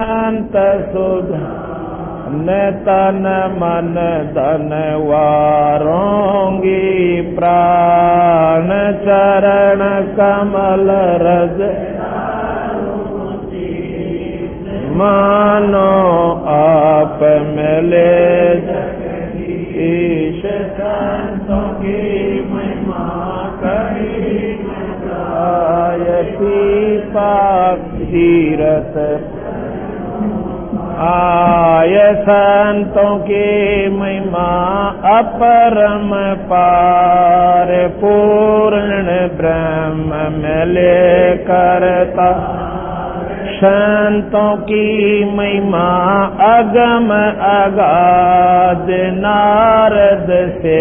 संत सुध न तन मन धन वारोंगी प्राण चरण कमल रज मानो आप मिले ईश संतों की महिमा कही पीपा तीरथ आय संतों की महिमा अपरम पार पूर्ण ब्रह्म मिले करता संतों की महिमा अगम अगाध नारद से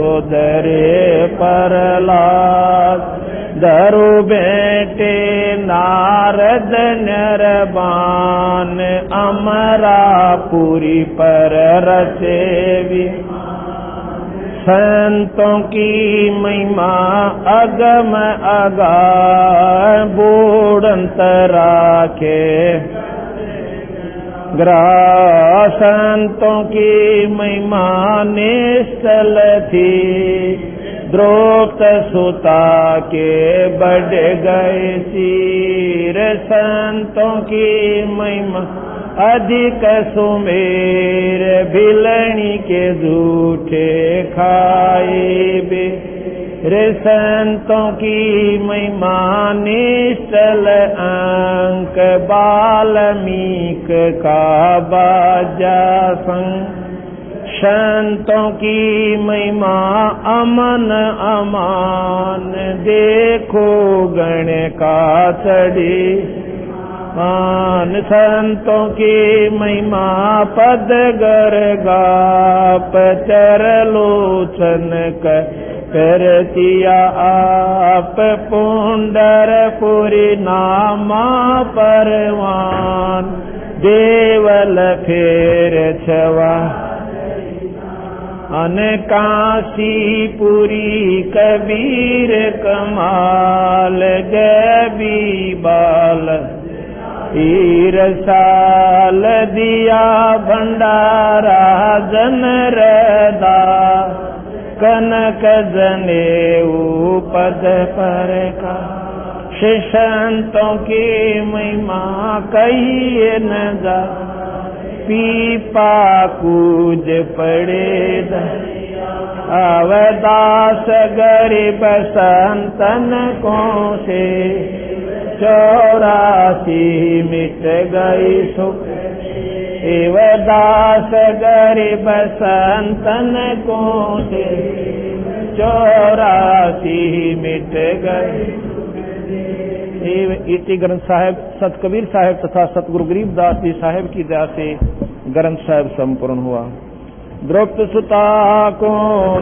उदरे प्रहलाद धरु बेटे नारद निर्वाण अमरापुरी पर रचेवी संतों की महिमा अगम अगाध बूढ़ंत राखे ग्रह संतों की महिमा निश्चल थी द्रौपद सुता के बढ़ गए सिर संतों की महिमा अधिक सुमेर भिलनी के झूठे खाए बे रे संतों की महिमा निश्चल अंक बाल्मीक का बाजा संग संतों की महिमा अमन अमान देखो गण का चढ़ी मान संतों की महिमा पद गर गाप चरलोचन करतिया आप पुंडरपुरी नामा परवान देवल फेर छवा अनकाशीपुरी कबीर कमाल गबी बाल ईरसाल दिया भंडारा जनरदा कनक जनेऊ पद पर का संतों की महिमा कहिए न जा पीपा कूज पड़े अवदास गरीब संतन को से 84 मिट गई सुख एवदास गरीब संतन को से 84 मिट गई। इति ग्रंथ साहिब सत कबीर साहिब तथा सतगुरु गरीबदास जी साहिब की दया से ग्रंथ साहिब संपूर्ण हुआ। द्रौपद सुता को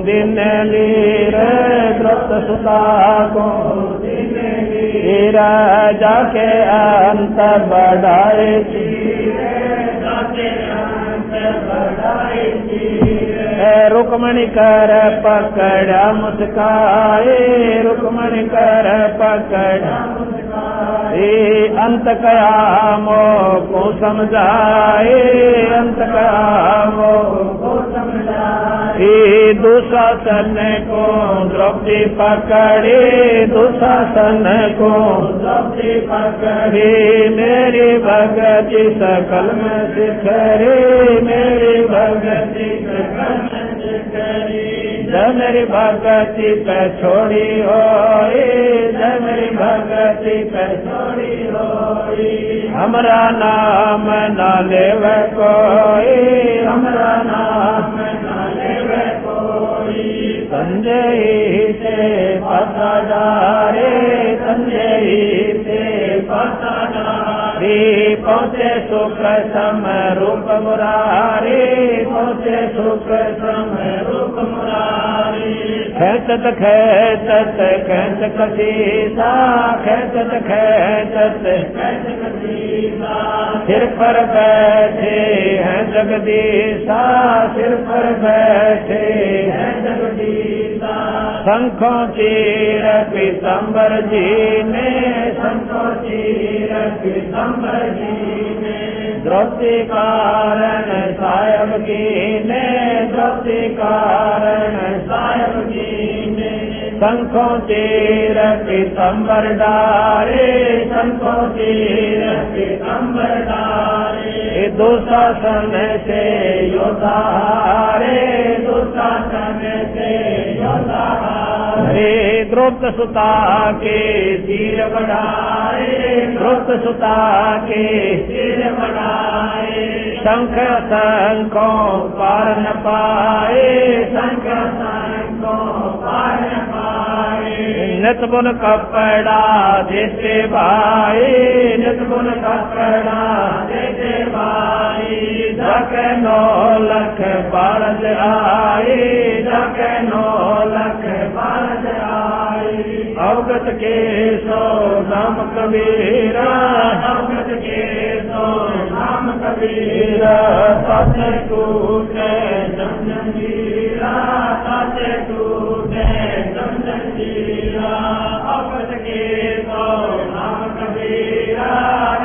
दिन लीर द्रौपद सुता को जाके अंत बढ़ाए रुक्मणी कर पकड़ा मुस्काए रुक्मणी कर पकड़ा अंत कयामो को समझाए अंत कयामो को समझाए दुशासन को द्रौपदी पकड़े दुशासन को द्रौपदी पकड़े मेरी भगति सकल में सिखरे मेरी भगति सकल में सिखरे जब मेरी भगति पे छोड़ी हो जब मेरी भगति पे छोड़ी हो हमरा नाम ना लेव कोई हमरा नाम ना लेव कोई संजय से पता डारे संजय से पता डारे पहुँचे सुख सम रूप मुरारी पहुँचे सुख सम रूप मुरारी खेचत खेचत खेच कसीसा खेचत खेचत खेच कसीसा सिर पर बैठे हैं जगदीशा सिर पर बैठे हैं जगदीशा शंखों चीर पीताम्बर जी ने शंखों चीर पीताम्बर जी ने द्रौपदी कारण साहेब कीने, द्रौपदी कारण साहेब कीने। शंखों तीर पीतंबर डारे, शंखों तीर पीतंबर डारे। दुशासन से योद्धा हारे, दुशासन से योद्धा हारे। द्रौपदी सुता के सिर बढ़ाए, द्रौपदी सुता के सिर बढ़ाए। शंख शंखों पार न पाए, शंख शंखों पार न पाए। नित बुन कपड़ा देते भाई, नित बुन कपड़ा देते भाई। जग 9 लख बारद आए, जग 9 लख बारद आए। अवगत के सो नाम कबीरा, अवगत के सो नाम कबीरा। सच टूटे जम जंजीरा, सच टूटे जम जंजीरा। अवगत के सो नाम कबीरा,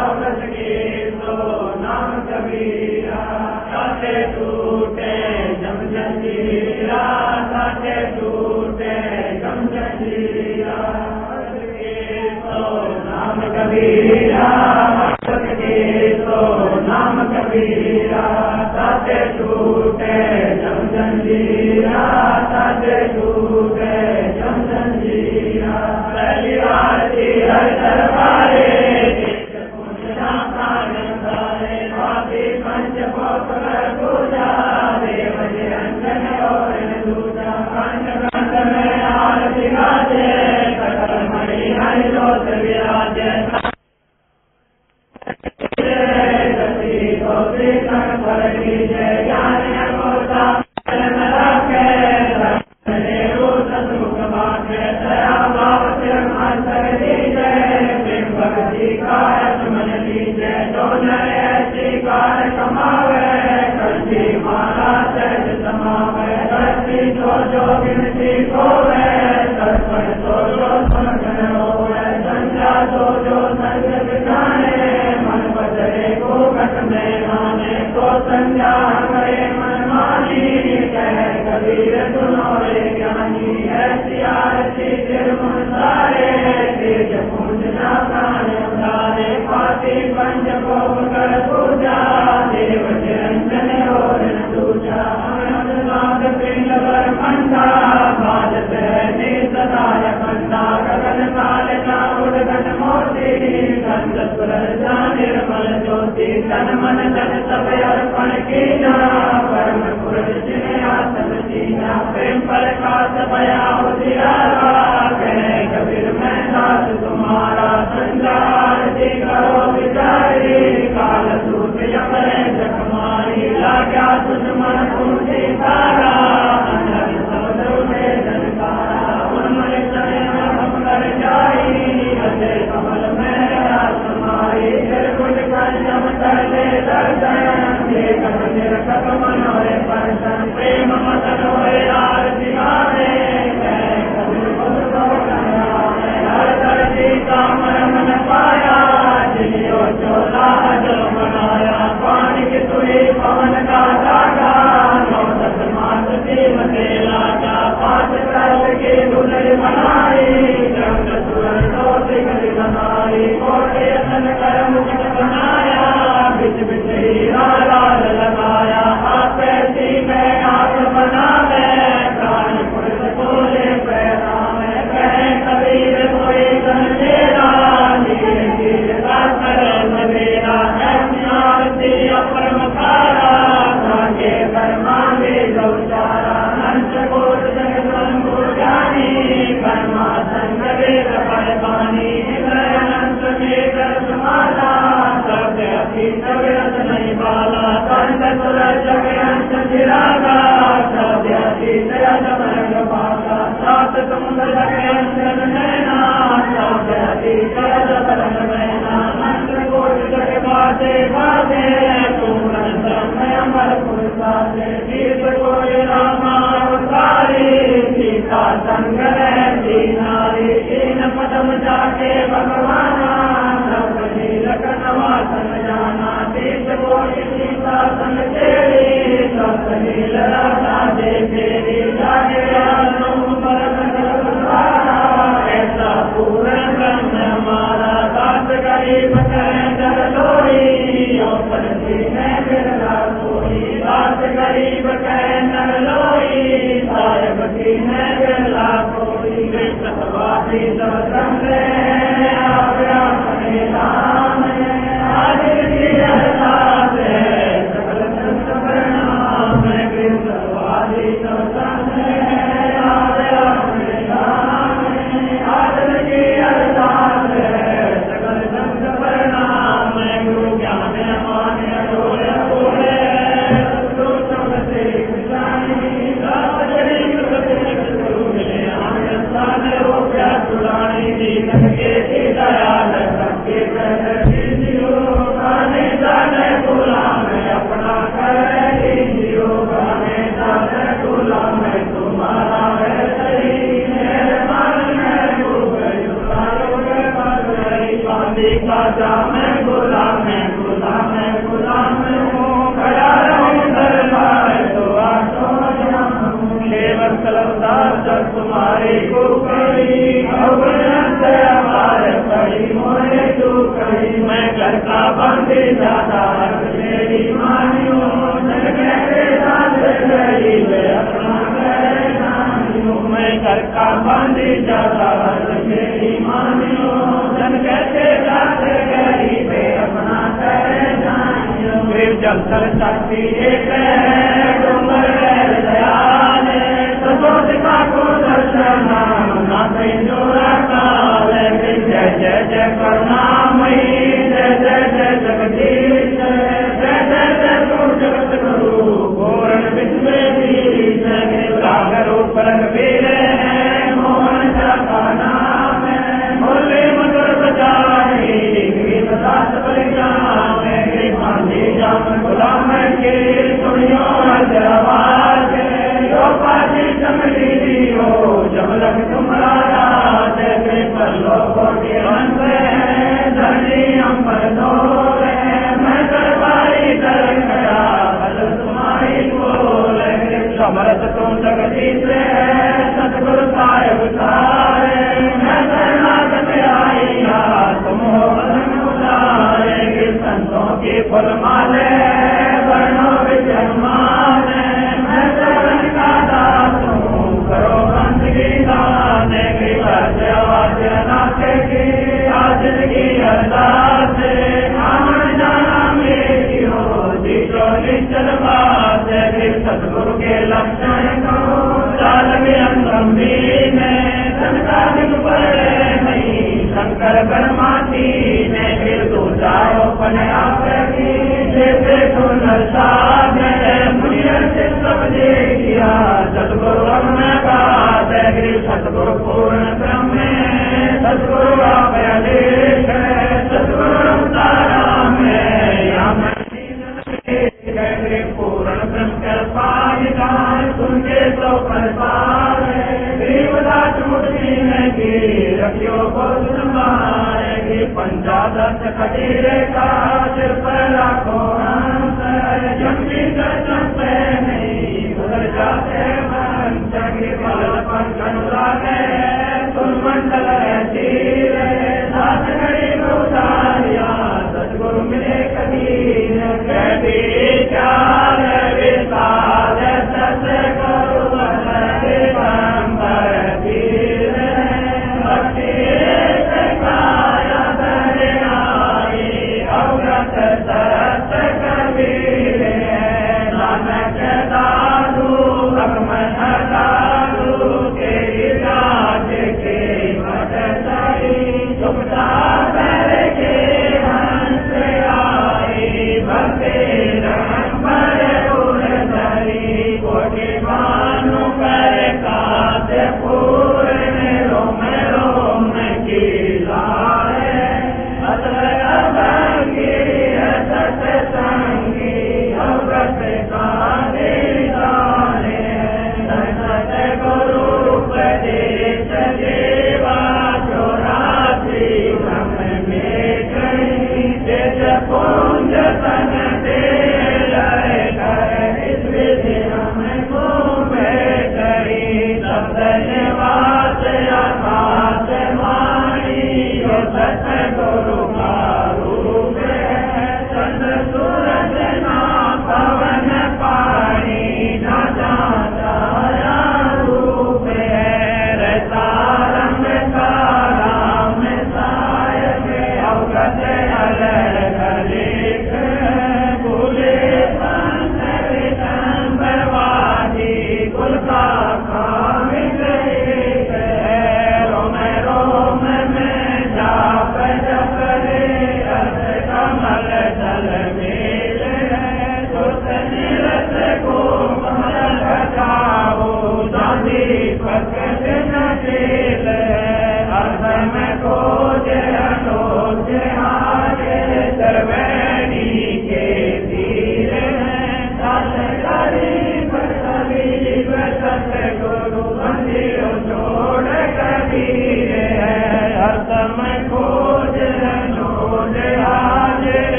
अवगत के सो नाम कबीरा। सच टूटे जम जंजीरा, सच टूटे जम जंजीरा। नाम कबीरा, भगत के सो नाम कबीरा। सच टूटे जम जंजीरा, सच टूटे जम जंजीरा। पहली आरती हर दरबारे, पंच कर पूजा। देव निरंजन और दूजा, कंठ कंठ में आरती गाजे। सकल मणि हरि जोत विराजे। तन मन धन सब अर्पण कीना, परम पुरुष जिन्हें आत्म दीना। प्रेम प्रकाश भया उजियारा, कहे कबीर मैं दास तुम्हारा। संसार जी करो विचारी, काल सूत यमरे जगमारी। लाग्या दुश्मन पूछी तारा, अंधन समुद्र में जनकारा। उन्मल चले हम कर जाई, अजय कमल में समाई। निर्गुण कंचम करले दर्शन, एक मंदिर कप मनोरे परसन। प्रेम मदन होए आरती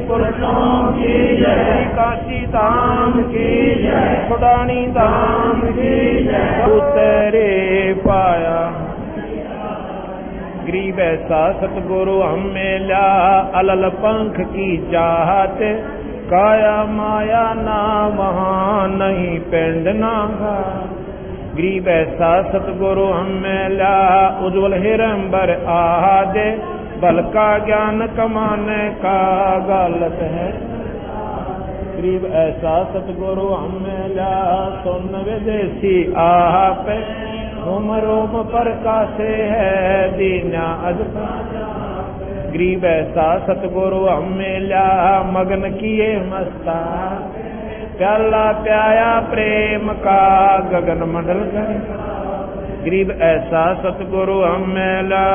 पुरुषों की जय, काशी धाम की जय, छुड़ानी धाम की जय, उतरे पाया गरीब ऐसा सतगुरु हमें ला, अलल पंख की चाहत, काया माया ना वहाँ नहीं पिंड ना घाट। गरीब ऐसा सतगुरु हमें ला, उज्ज्वल हिरंबर आदे, बल का ज्ञान कमाने का गलत है। गरीब ऐसा सतगुरु हमें ला, सुन विदेशी आप, रोम रोम पर कासे है दीना अजब। गरीब ऐसा सतगुरु हमें ला, मगन किए मस्ता, प्याला प्याया प्रेम का गगन मंडल कर। गरीब ऐसा सतगुरु हमें ला,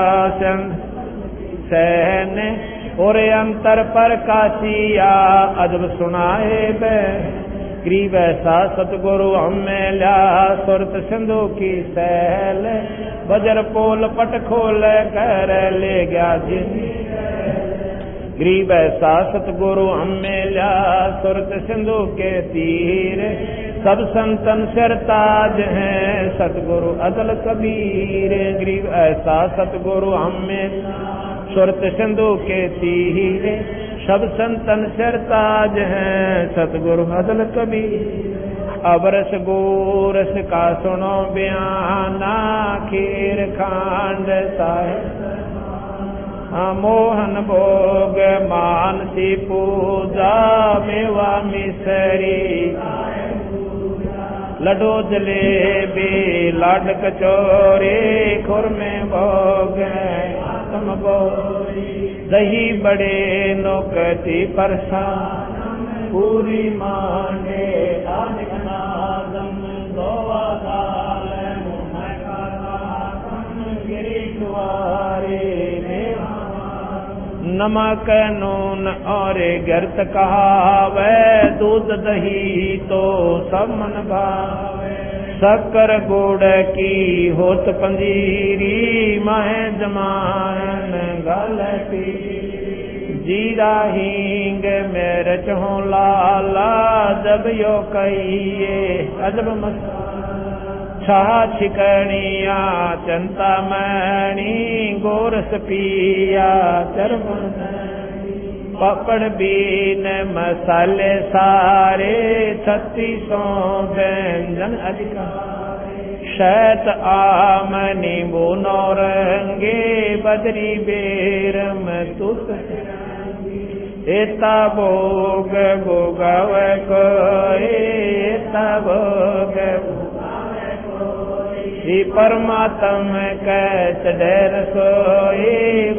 सहने और अंतर पर काशिया अजब सुनाए बे। गरीब ऐसा सतगुरु हमें ला, सुरत सिंधु की सैल, बजर पोल पट खोल कर ले गया जिन। गरीब ऐसा सतगुरु हमें ला, सुरत सिंधु के तीर, सब संतन सरताज हैं सतगुरु अदल कबीर। गरीब ऐसा सतगुरु हमें, सुरत सिंधु के तीर, सब संतन सरताज हैं सतगुरु अदल कबीर। अबरस गोरस का सुनो बयाना, खीर खांड साहिब, मोहन भोग मानसी पूजा, मेवा मिसरी लड्डू जलेबी लाड कचौरी, खुरमे भोग तुम गोरी, दही बड़े नौकती परसान, पूरी मांडे आनिक नादम, गोवा दाल मुँह का नादम, गिरी कुआरी नमक नून और गर्त कहावे, दूध दही तो सब मन भावे। शक्कर गुड़ की होत पंजीरी, माहे जमान गलती, जीरा हींग मिर्च हो लाला, जब यो कहिए अजब मसाला। छाछ छिकनिया चिंतामणि, गोरस पिया चरमन, पापड़ बीन मसाले सारे, 3600 व्यंजन अधिकार। शैत आम नींबू नौरंगे, बदरी बेर में तुत, एता भोग भोगव कोई, एता भोग परमात्म कैस डर सोई,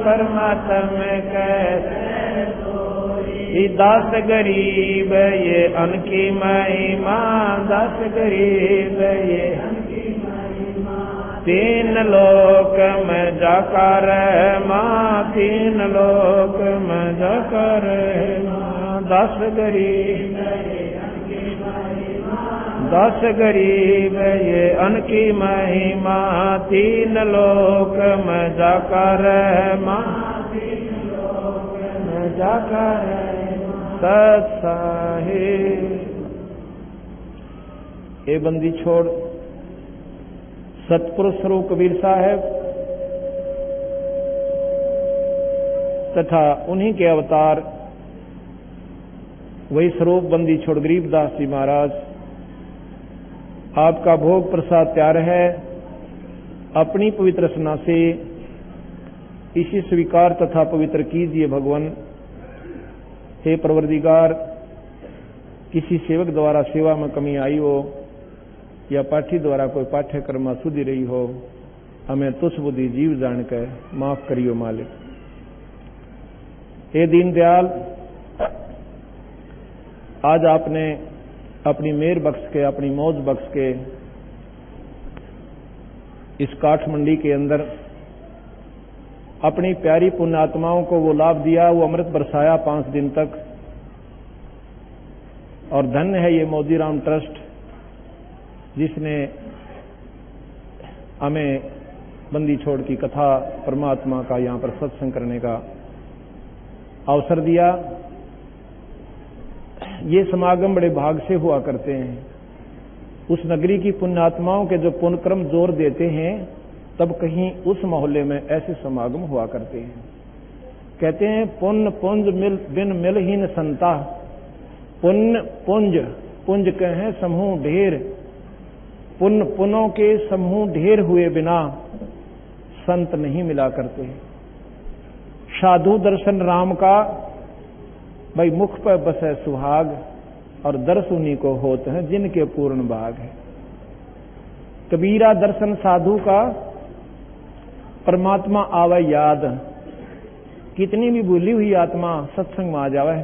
परमात्म कैस दास गरीब ये अनकी महिमा, दास गरीब ये तीन लोक में जाकर माँ, तीन लोक में जाकर माँ। दास गरीब दास गरीब ये अनकी महिमा, तीन लोक में जाकर माँ, में जाकर सत्साहिब। ए बंदी छोड़ सतपुरुष स्वरूप कबीर साहब तथा उन्हीं के अवतार वही स्वरूप बंदी छोड़ गरीबदास जी महाराज, आपका भोग प्रसाद तैयार है। अपनी पवित्र रचना से इसी स्वीकार तथा पवित्र कीजिए भगवान। हे परवरदिगार, किसी सेवक द्वारा सेवा में कमी आई हो या पाठी द्वारा कोई पाठ्यक्रम अशुद्धि रही हो, हमें तुच्छ बुद्धि जीव जानकर माफ करियो मालिक। हे दीनदयाल, आज आपने अपनी मेहर बख्श के, अपनी मौज बख्श के इस काठमंडी के अंदर अपनी प्यारी पुण्यात्माओं को वो लाभ दिया, वो अमृत बरसाया 5 दिन तक। और धन्य है ये मोदीराम ट्रस्ट जिसने हमें बंदी छोड़ की कथा परमात्मा का यहां पर सत्संग करने का अवसर दिया। ये समागम बड़े भाग से हुआ करते हैं। उस नगरी की पुण्यात्माओं के जो पुण्यक्रम जोर देते हैं, तब कहीं उस मोहल्ले में ऐसे समागम हुआ करते हैं। कहते हैं पुण्य पुंज मिल बिन मिलहीन संता। पुण्य पुंज, पुंज कहें समूह ढेर, पुण्य पुनों के समूह ढेर हुए बिना संत नहीं मिला करते। साधु दर्शन राम का भाई मुख पर बसे सुहाग, और दर्श उन्हीं को होते हैं जिनके पूर्ण भाग है। कबीरा दर्शन साधु का परमात्मा आवे याद। कितनी भी भूली हुई आत्मा सत्संग में आ जावे,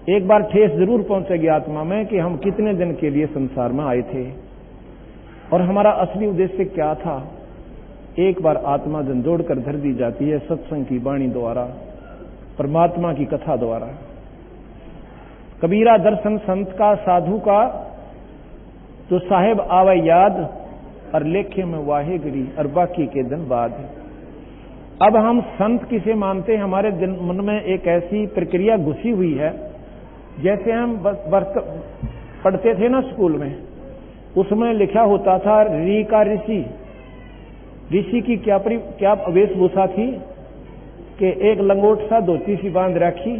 एक बार ठेस जरूर पहुंचेगी आत्मा में कि हम कितने दिन के लिए संसार में आए थे और हमारा असली उद्देश्य क्या था। एक बार आत्मा झंझोड़ कर धर दी जाती है सत्संग की वाणी द्वारा, परमात्मा की कथा द्वारा। कबीरा दर्शन संत का, साधु का, तो साहेब आवे याद, और लेखे में वाहे गिरी, और बाकी के दिन बाद। अब हम संत किसे मानते हैं, हमारे मन में एक ऐसी प्रक्रिया घुसी हुई है, जैसे हम पढ़ते थे ना स्कूल में, उसमें लिखा होता था री का ऋषि। ऋषि की क्या वेशभूषा थी कि एक लंगोट सा धोती सी बांध रखी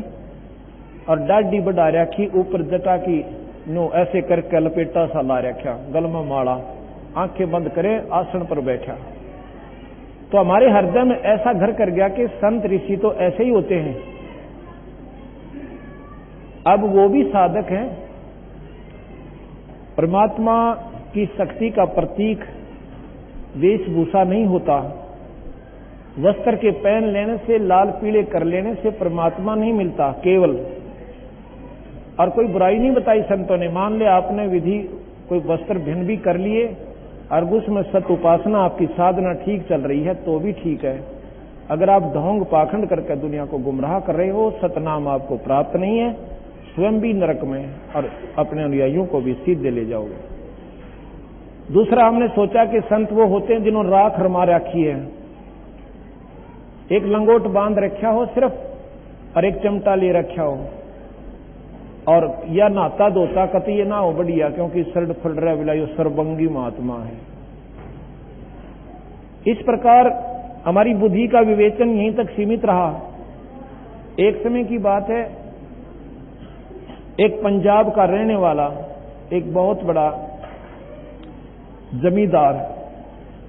और दाढ़ी बढ़ा रखी, ऊपर जटा की नो ऐसे करके लपेटा सा ला रखा, गल में माला, आंखें बंद करे, आसन पर बैठा। तो हमारे हृदय में ऐसा घर कर गया कि संत ऋषि तो ऐसे ही होते हैं। अब वो भी साधक हैं। परमात्मा की शक्ति का प्रतीक वेशभूषा नहीं होता। वस्त्र के पहन लेने से, लाल पीले कर लेने से परमात्मा नहीं मिलता केवल। और कोई बुराई नहीं बताई संतों ने। मान ले आपने विधि कोई वस्त्र भिन्न भी कर लिए और उसमें सत उपासना आपकी साधना ठीक चल रही है तो भी ठीक है। अगर आप ढोंग पाखंड करके दुनिया को गुमराह कर रहे हो, सतनाम आपको प्राप्त नहीं है, स्वयं भी नरक में और अपने अनुयायियों को भी सीधे ले जाओगे। दूसरा, हमने सोचा कि संत वो होते हैं जिन्होंने राख रमा रखी है, एक लंगोट बांध रखा हो सिर्फ और एक चिमटा ले रखा हो, और या नहाता धोता कति ये ना हो बढ़िया, क्योंकि सर्द फल रहा बिलाई सर्वंगी महात्मा है। इस प्रकार हमारी बुद्धि का विवेचन यहीं तक सीमित रहा। एक समय की बात है, एक पंजाब का रहने वाला एक बहुत बड़ा जमींदार,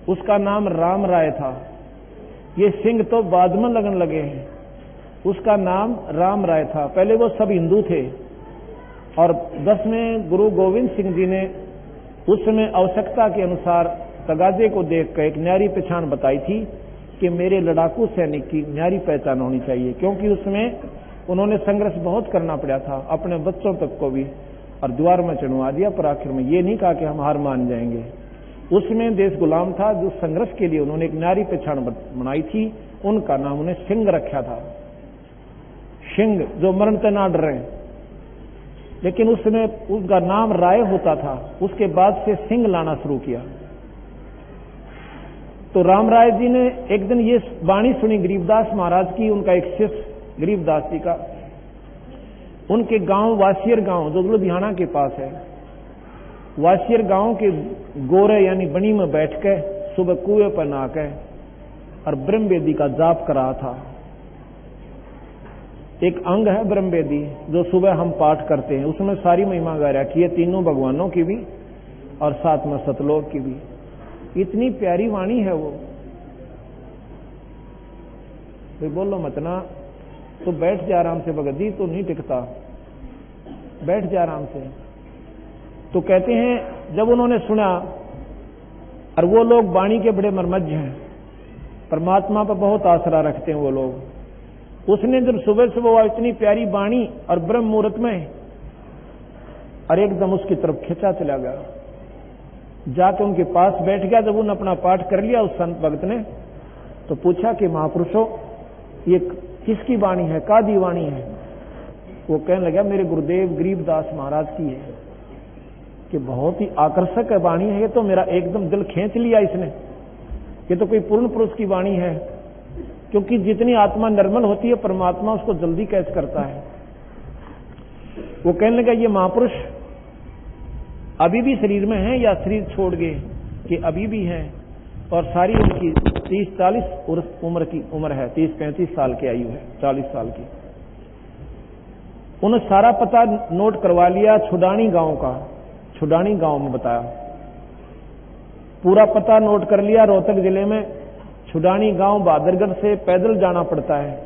उसका नाम राम राय था। ये सिंह तो बाद में लगन लगे हैं, उसका नाम राम राय था। पहले वो सब हिंदू थे और 10वें गुरु गोविंद सिंह जी ने उस समय आवश्यकता के अनुसार तगाजे को देखकर एक न्यारी पहचान बताई थी कि मेरे लड़ाकू सैनिक की न्यारी पहचान होनी चाहिए, क्योंकि उसमें उन्होंने संघर्ष बहुत करना पड़ा था, अपने बच्चों तक को भी, और द्वार में चढ़वा दिया, पर आखिर में ये नहीं कहा कि हम हार मान जाएंगे। उसमें देश गुलाम था, जो संघर्ष के लिए उन्होंने एक न्यारी पहचान बनाई थी, उनका नाम उन्हें सिंह रखा था। सिंह जो मरण से ना डरे, लेकिन उस समय उसका नाम राय होता था। उसके बाद से सिंह लाना शुरू किया। तो राम राय जी ने एक दिन ये वाणी सुनी गरीबदास महाराज की, उनका एक शिष्य गरीबदास जी का, उनके गांव वासियर गांव जो लुधियाना के पास है, वासियर गांव के गोरे यानी बनी में बैठ के सुबह कुएं पर नहा के और ब्रह्म वेदी का जाप कर रहा था। एक अंग है ब्रह्म वेदी जो सुबह हम पाठ करते हैं, उसमें सारी महिमा गा रखी है, तीनों भगवानों की भी और साथ में सतलोक की भी। इतनी प्यारी वाणी है वो। भाई बोलो मत ना, तो बैठ जा आराम से, भगत जी तो नहीं टिकता, बैठ जा आराम से। तो कहते हैं जब उन्होंने सुना, और वो लोग वाणी के बड़े मर्मज्ञ हैं, परमात्मा पर बहुत आसरा रखते हैं वो लोग। उसने जब सुबह सुबह इतनी प्यारी वाणी और ब्रह्म मुहूर्त में, और एकदम उसकी तरफ खिंचा चला गया, जाके उनके पास बैठ गया। जब उन्होंने अपना पाठ कर लिया उस संत भक्त ने, तो पूछा कि महापुरुषों ये किसकी वाणी है, कादी वाणी है? वो कहने लगा मेरे गुरुदेव गरीबदास महाराज की है। कि बहुत ही आकर्षक वाणी है, ये तो मेरा एकदम दिल खींच लिया इसने, ये तो कोई पूर्ण पुरुष की वाणी है। क्योंकि जितनी आत्मा निर्मल होती है, परमात्मा उसको जल्दी कैच करता है। वो कहने लगा ये महापुरुष अभी भी शरीर में हैं या शरीर छोड़ गए? कि अभी भी हैं, और सारी उनकी 30-40 उम्र है, 30-35 साल की आयु है, 40 साल की। उन्होंने सारा पता नोट करवा लिया छुडानी गांव का, छुडानी गांव में बताया, पूरा पता नोट कर लिया। रोहतक जिले में छुडानी गांव बहादुरगढ़ से पैदल जाना पड़ता है।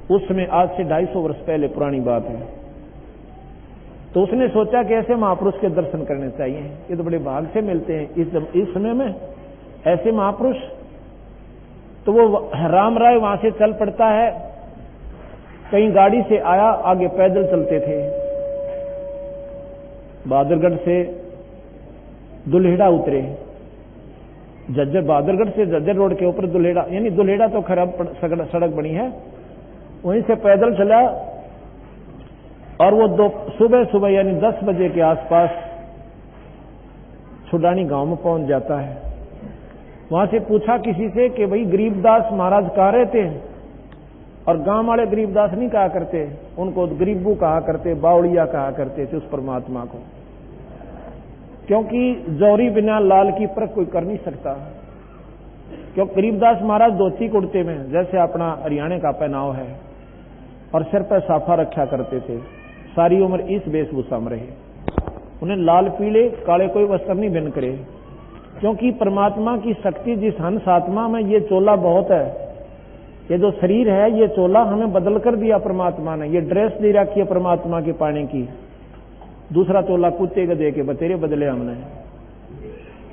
उस समय आज से 250 वर्ष पहले पुरानी बात है। तो उसने सोचा कि ऐसे महापुरुष के दर्शन करने चाहिए, ये तो बड़े भाग से मिलते हैं इस समय में ऐसे महापुरुष। तो वो राम राय वहां से चल पड़ता है, कहीं गाड़ी से आया, आगे पैदल चलते थे। बहादुरगढ़ से दुल्हेड़ा उतरे, जज्जर, बहादुरगढ़ से जज्जर रोड के ऊपर दुल्हेड़ा, यानी दुल्हेड़ा तो खराब सड़क बनी है, वहीं से पैदल चला। और वो सुबह यानी 10 बजे के आसपास छुडानी गांव में पहुंच जाता है। वहां से पूछा किसी से कि भाई गरीबदास महाराज कहाँ रहते हैं? और गांव वाले गरीबदास नहीं कहा करते, उनको गरीबू कहा करते, बावड़िया कहा करते थे उस परमात्मा को, क्योंकि जौहरी बिना लाल की परख कोई कर नहीं सकता। क्यों? गरीबदास महाराज धोती कुर्ते में, जैसे अपना हरियाणा का पहनाव है, और सिर पर साफा रखा करते थे, सारी उम्र इस वेशभूषा में रहे। उन्हें लाल पीले काले कोई वस्त्र नहीं बन करे, क्योंकि परमात्मा की शक्ति जिस हंस आत्मा में, ये चोला बहुत है, ये जो शरीर है ये चोला हमें बदल कर दिया परमात्मा ने, ये ड्रेस दे रखी है परमात्मा के पाने की, दूसरा चोला कुत्ते को दे के बतेरे बदले हमने।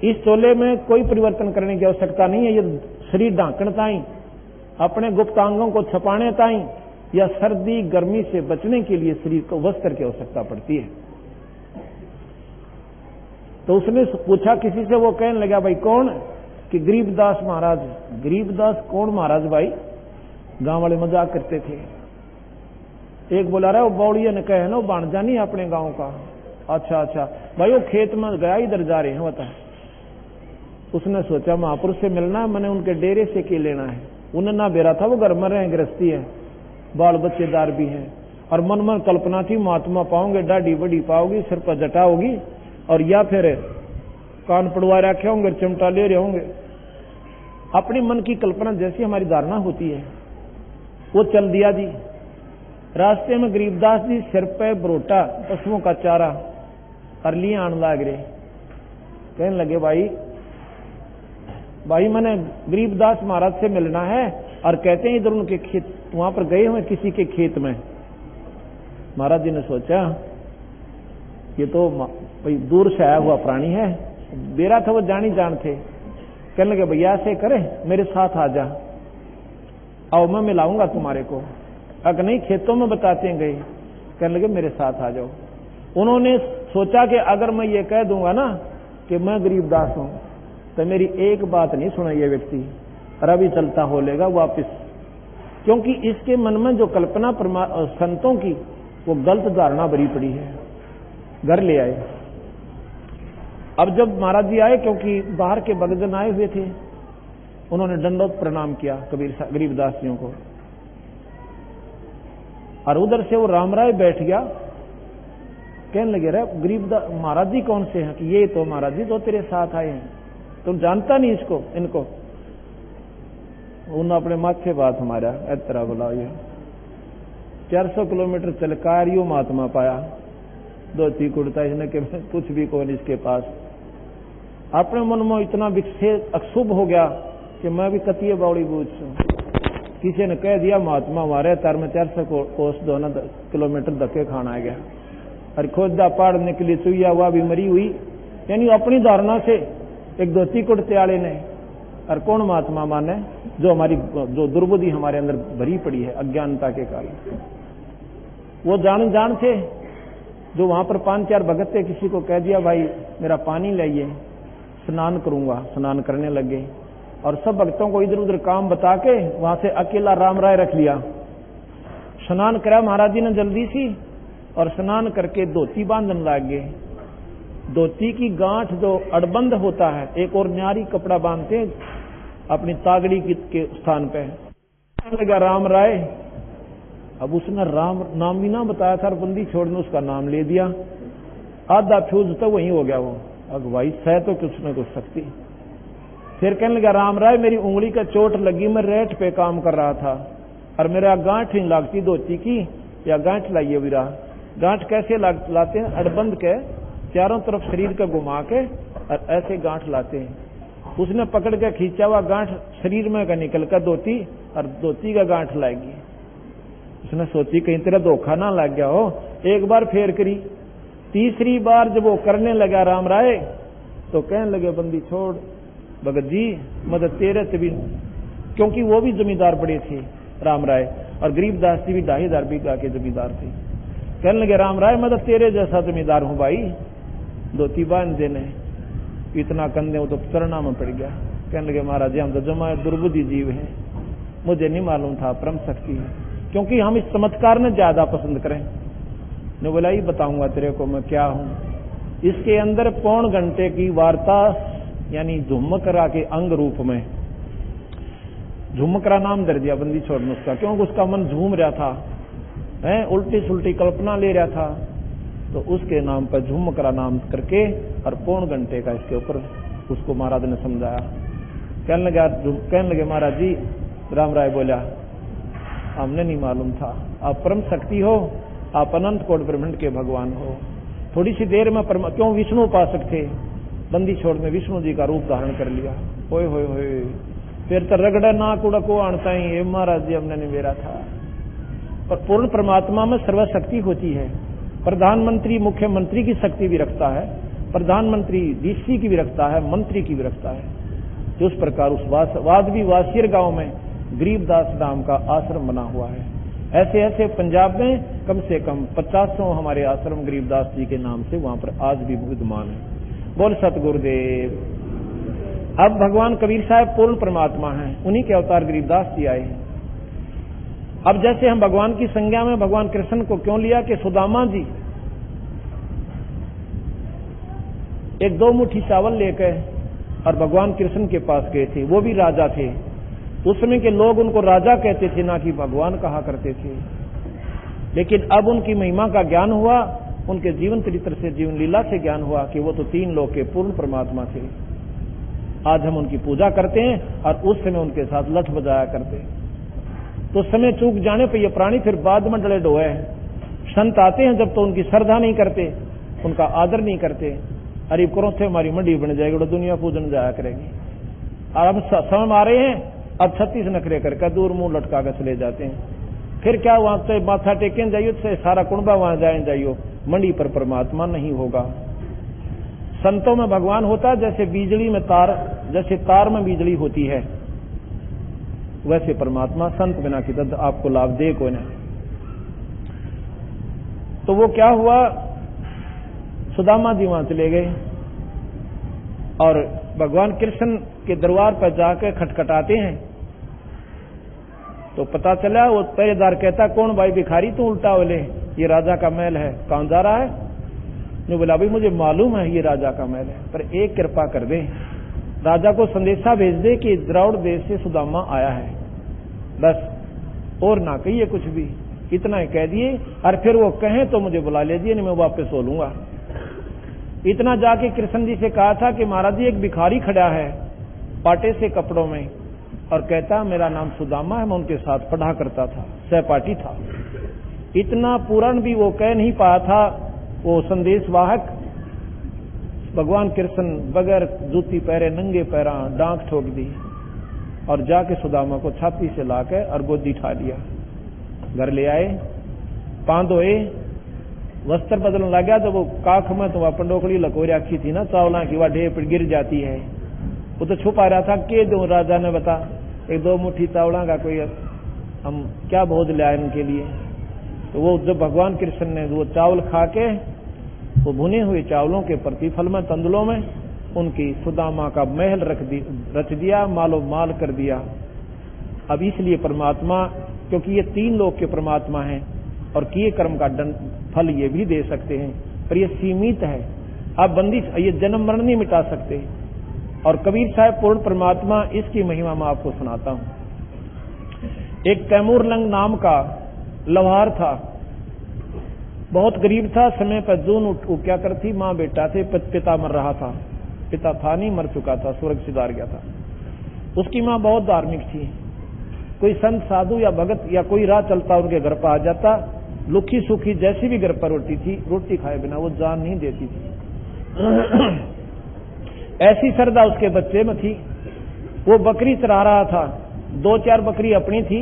इस चोले में कोई परिवर्तन करने की आवश्यकता नहीं है, ये शरीर ढांकने ताई, अपने गुप्तांगों को छपाने ताई, या सर्दी गर्मी से बचने के लिए शरीर को वस्त्र की आवश्यकता पड़ती है। तो उसने पूछा किसी से, वो कहने लगा भाई कौन? कि गरीबदास महाराज। गरीबदास कौन महाराज भाई? गांव वाले मजाक करते थे। एक बोला रहा, वो बौड़िया ने कहे ना, वो बाणजा नहीं अपने गांव का। अच्छा भाई, वो खेत में गया, इधर जा रहे हैं बता। उसने सोचा महापुरुष से मिलना है, मैंने उनके डेरे से के लेना है। उन्हें ना बेरा था, वो घर में रहे, गृहस्थी है, बाल बच्चेदार भी हैं, और मन कल्पना थी महात्मा पाओगे, दाढ़ी बड़ी पाओगी, सिर पर जटा होगी, और या फिर कान पड़वा रखे होंगे, चिमटा ले रहे होंगे। अपने मन की कल्पना जैसी हमारी धारणा होती है वो चल दिया जी। रास्ते में गरीबदास जी सिर पे बरोटा, पशुओं का चारा और लिए आने लग रहे। कहने लगे भाई मैंने गरीबदास महाराज से मिलना है, और कहते हैं इधर उनके खेत, वहां पर गए हुए किसी के खेत में। महाराज जी ने सोचा ये तो भाई दूर से आया हुआ प्राणी है, बेरा था वो जानी जान थे। कहने लगे भैया ऐसे करे, मेरे साथ आ जा, आओ मैं मिलाऊंगा तुम्हारे को। अगर नहीं खेतों में बताते हैं गए। कहने लगे मेरे साथ आ जाओ। उन्होंने सोचा कि अगर मैं ये कह दूंगा ना कि मैं गरीबदास हूं, तो मेरी एक बात नहीं सुना ये व्यक्ति, रवि चलता हो लेगा वापिस, क्योंकि इसके मन में जो कल्पना संतों की वो गलत धारणा भरी पड़ी है। घर ले आए। अब जब महाराज जी आए, क्योंकि बाहर के भक्तजन आए हुए थे, उन्होंने दंडोत प्रणाम किया गरीबदास जियों को, और उधर से वो राम राय बैठ गया। कहने लगे रे गरीबदास महाराज जी कौन से हैं? कि ये तो महाराज जी तो तेरे साथ आए हैं, तुम जानता नहीं इनको? उन्होंने अपने माथे बात हमारा तरह बोला, ये 400 किलोमीटर चलकर यो महात्मा पाया, धोती कुर्ता, इसने के कुछ भी कौन इसके पास। अपने मन में इतना विक्षेप अक्षुभ हो गया कि मैं भी कतिये बावड़ी बूझ। किसी ने कह दिया महात्मा हमारे तार में 400 कोस 2 किलोमीटर धक्के खाना गया, और खोदा पहाड़ निकली चुईया हुआ भी मरी हुई, यानी अपनी धारणा से एक धोती कुर्ते वाले ने। और कौन महात्मा माने? जो हमारी जो दुर्बुद्धि हमारे अंदर भरी पड़ी है अज्ञानता के कारण। वो जान थे, जो वहां पर 5-4 भगत थे, किसी को कह दिया भाई मेरा पानी लाइए, स्नान करूंगा, स्नान करने लगे। और सब भक्तों को इधर उधर काम बता के वहां से अकेला राम राय रख लिया। स्नान करा महाराज जी ने जल्दी सी, और स्नान करके धोती बांधने लग गए। धोती की गांठ जो अड़बंद होता है, एक और न्यारी कपड़ा बांधते अपनी तागड़ी के स्थान पे। लगा राम राय अब उसने राम नाम भी ना बताया था और बंदी छोड़ने उसका नाम ले दिया। आधा फ्यूज तो वहीं हो गया वो। अगवाई सह तो कुछ न कुछ सकती। फिर कहने लगा राम राय मेरी उंगली का चोट लगी, मैं रेट पे काम कर रहा था और मेरा गांठ नहीं लागती धोती की, या गांठ लाइए वीरा। गांठ कैसे लाते हैं? अड़बंद के चारों तरफ शरीर का घुमा के और ऐसे गांठ लाते हैं। उसने पकड़ के खींचा हुआ गांठ शरीर में का निकल कर धोती और धोती का गांठ लाएगी। उसने सोची कहीं तेरा धोखा ना लग गया हो। एक बार फेर करी, तीसरी बार जब वो करने लगा राम राय तो कहने लगे बंदी छोड़ भगत जी मदद तेरे से भी, क्योंकि वो भी जमींदार बड़े थे राम राय और गरीबदास जी भी 2,500 बीघा के जमींदार थे। कहने लगे राम राय मदद तेरे जैसा जमींदार हूं भाई, धोती बांध देने। इतना कंधे वो तो चरणा में पड़ गया। कहने लगे महाराज जी हम तो जमा दुर्बुद्धि जीव हैं, मुझे नहीं मालूम था परम शक्ति है, क्योंकि हम इस चमत्कार में ज्यादा पसंद करें। ने बोला ही बताऊंगा तेरे को मैं क्या हूं। इसके अंदर पौन घंटे की वार्ता, यानी झुमकरा के अंग रूप में, झुमकरा नाम दे दिया बंदी छोड़ने उसका, क्योंकि उसका मन झूम रहा था, उल्टी सुल्टी कल्पना ले रहा था, तो उसके नाम पर झुमकरा नाम करके और पौन घंटे का इसके ऊपर उसको महाराज ने समझाया। कहने लगे महाराज जी, राम राय बोला हमने नहीं मालूम था, आप परम शक्ति हो, आप अनंत कोट ब्रह्मांड के भगवान हो। थोड़ी सी देर में क्यों विष्णु उपासक थे, बंदी छोड़ में विष्णु जी का रूप धारण कर लिया। होए होए होए, फिर तो रगड़ा नाक उड़को आणता ही महाराज जी हमने नहीं मेरा था। पर पूर्ण परमात्मा में सर्वशक्ति होती है। प्रधानमंत्री मुख्यमंत्री की शक्ति भी रखता है, प्रधानमंत्री डीसी की भी रखता है, मंत्री की भी रखता है। तो उस प्रकार उस वादवी वासियर गांव में गरीबदास नाम का आश्रम बना हुआ है। ऐसे ऐसे पंजाब में कम से कम 50 हमारे आश्रम गरीबदास जी के नाम से वहां पर आज भी विद्यमान है। बोल सतगुरुदेव। अब भगवान कबीर साहब पूर्ण परमात्मा हैं, उन्हीं के अवतार गरीबदास जी आए हैं। अब जैसे हम भगवान की संज्ञा में भगवान कृष्ण को क्यों लिया कि सुदामा जी एक 2 मुट्ठी चावल लेकर और भगवान कृष्ण के पास गए थे। वो भी राजा थे, उस समय के लोग उनको राजा कहते थे, ना कि भगवान कहा करते थे। लेकिन अब उनकी महिमा का ज्ञान हुआ, उनके जीवन चरित्र से, जीवन लीला से ज्ञान हुआ कि वो तो 3 लोक के पूर्ण परमात्मा थे। आज हम उनकी पूजा करते हैं और उस समय उनके साथ लठ बजाया करते। तो समय चूक जाने पर ये प्राणी फिर बाद में डले डोए हैं। संत आते हैं जब तो उनकी श्रद्धा नहीं करते, उनका आदर नहीं करते। अरे करो थे हमारी मंडी बन जाएगी, तो दुनिया पूजन जाया करेगी। और अब समय आ रहे हैं, अब 36 नखरे करके दूर मुंह लटका कर चले जाते हैं। फिर क्या वहां से माथा टेकन जाइयो, से सारा कुंबा वहां जाए जाइयो, मंडी पर परमात्मा नहीं होगा। संतों में भगवान होता जैसे बिजली में तार, जैसे तार में बिजली होती है, वैसे परमात्मा संत बिना की तद आपको लाभ दे को ना। तो वो क्या हुआ, सुदामा जी वहां चले गए और भगवान कृष्ण के दरबार पर जाकर खटखटाते हैं। तो पता चला वो पहरेदार कहता कौन भाई भिखारी तू उल्टा बोले, ये राजा का महल है, कौन जा रहा है? ने बोला भाई मुझे मालूम है ये राजा का महल है, पर एक कृपा कर दे, राजा को संदेशा भेज दे कि द्रौड़ देश से सुदामा आया है, बस और ना कहिए कुछ भी, इतना ही कह दिए। और फिर वो कहें तो मुझे बुला लीजिए, नहीं मैं वापस हो लूंगा। इतना जाके कृष्ण जी से कहा था कि महाराज जी एक भिखारी खड़ा है पाटे से कपड़ों में और कहता मेरा नाम सुदामा है, मैं उनके साथ पढ़ा करता था, सहपाठी था। इतना पूर्ण भी वो कह नहीं पाया था। वो संदेश वाहक भगवान कृष्ण बगैर जूती पहरे नंगे पैरा डांक ठोक दी और जाके सुदामा को छाती से लाकर और गोदी ठा लिया, घर ले आए, पांव धोए, वस्त्र बदलने लगा। जब वो काख में तो वह पंडोकड़ी लकोरी रखी थी ना चावला की, वह ढेर पर गिर जाती है, वो तो छुपा रहा था। के दो राजा ने बता, 1-2 मुट्ठी चावला का कोई हम क्या भोज लाए इनके लिए। तो वो जब भगवान कृष्ण ने वो चावल खा के वो भुने हुए चावलों के प्रतिफल में तंदुलों में उनकी सुदामा का महल रच दिया, मालो माल कर दिया। अब इसलिए परमात्मा, क्योंकि ये 3 लोक के परमात्मा हैं और किए कर्म का फल ये भी दे सकते हैं, पर ये सीमित है। आप बंदिश, ये जन्म मरण नहीं मिटा सकते। और कबीर साहब पूर्ण परमात्मा, इसकी महिमा मैं आपको सुनाता हूं। एक तैमूर लंग नाम का लवार था, बहुत गरीब था। समय पर जून क्या करती, माँ बेटा थे, पिता मर रहा था, पिता था नहीं, मर चुका था, स्वर्ग सिधार गया था। उसकी माँ बहुत धार्मिक थी, कोई संत साधु या भगत या कोई राह चलता उनके घर पर आ जाता, लुखी सूखी जैसी भी घर पर रोटी थी, रोटी खाए बिना वो जान नहीं देती थी। ऐसी श्रद्धा उसके बच्चे में थी। वो बकरी चरा रहा था, 2-4 बकरी अपनी थी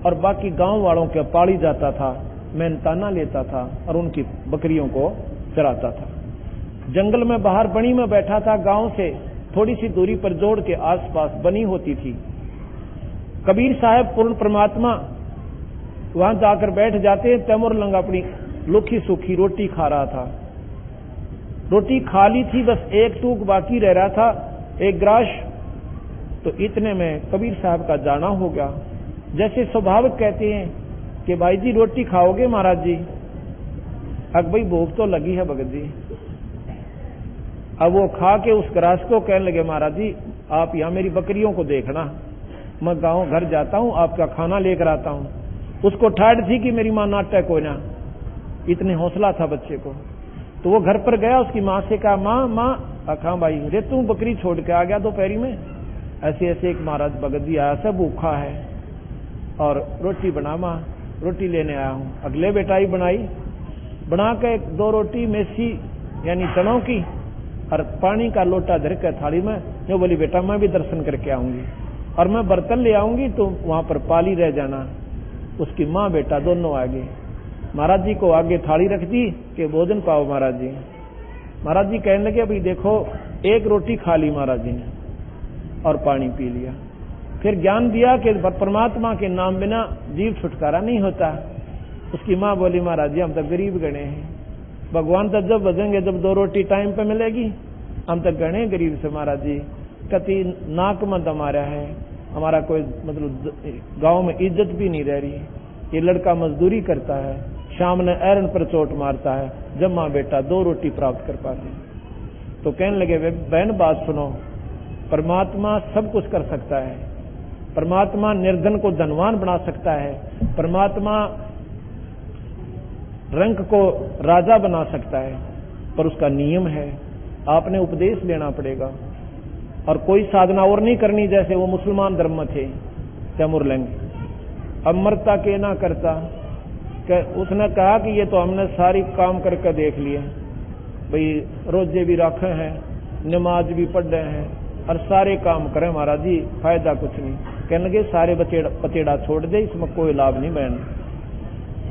और बाकी गांव वालों के पाली जाता था। मेहनताना लेता था और उनकी बकरियों को चराता था। जंगल में बाहर बनी में बैठा था, गांव से थोड़ी सी दूरी पर जोड़ के आसपास बनी होती थी। कबीर साहब पूर्ण परमात्मा वहां जाकर बैठ जाते। तैमूर लंग अपनी लुखी सूखी रोटी खा रहा था। रोटी खा ली थी, बस एक टूक बाकी रह रहा था, एक ग्रास। तो इतने में कबीर साहब का जाना हो गया। जैसे स्वाभाविक कहते हैं कि भाई जी रोटी खाओगे महाराज जी? अब भाई भूख तो लगी है भगत जी। अब वो खा के उस ग्रास को कहने लगे, महाराज जी आप यहां मेरी बकरियों को देखना, मैं गांव घर जाता हूं, आपका खाना लेकर आता हूं। उसको ठाड़ थी कि मेरी मां नाटक हो ना, इतने हौसला था बच्चे को। तो वो घर पर गया, उसकी माँ से कहा, माँ अखा भाई रे तू बकरी छोड़ के आ गया दोपहरी में? ऐसे ऐसे एक महाराज भगत जी आया, सब भूखा है और रोटी बना माँ, रोटी लेने आया हूं। अगले बेटा ही बनाई, बना के 2 रोटी मेसी यानी चनों की और पानी का लोटा धर के थाली में। जो बोली बेटा मैं भी दर्शन करके आऊंगी और मैं बर्तन ले आऊंगी, तो वहां पर पाली रह जाना। उसकी माँ बेटा दोनों आगे, महाराज जी को आगे थाली रख दी कि भोजन पाओ महाराज जी। महाराज जी कहने लगे, अभी देखो 1 रोटी खा ली महाराज जी ने और पानी पी लिया। फिर ज्ञान दिया कि परमात्मा के नाम बिना जीव छुटकारा नहीं होता। उसकी माँ बोली, महाराज जी हम तो गरीब गणे हैं, भगवान तो जब बजेंगे जब 2 रोटी टाइम पे मिलेगी, हम तो गणे गरीब से महाराज जी। कति नाक में दम आ रहा है, हमारा कोई मतलब गांव में इज्जत भी नहीं रह रही। ये लड़का मजदूरी करता है, शाम ने ऐरन पर चोट मारता है, जब माँ बेटा 2 रोटी प्राप्त कर पाते। तो कहने लगे, बहन बात सुनो, परमात्मा सब कुछ कर सकता है। परमात्मा निर्धन को धनवान बना सकता है, परमात्मा रंक को राजा बना सकता है, पर उसका नियम है, आपने उपदेश लेना पड़ेगा। और कोई साधना और नहीं करनी, जैसे वो मुसलमान धर्म में थे तैमूर लंग, अमरता के ना करता। उसने कहा कि ये तो हमने सारी काम करके देख लिए भाई, रोजे भी रखे हैं, नमाज भी पढ़ रहे हैं और सारे काम करें महाराज जी, फायदा कुछ नहीं। कहने लगे सारे पचेड़ा छोड़ दे, इसमें कोई लाभ नहीं बहन।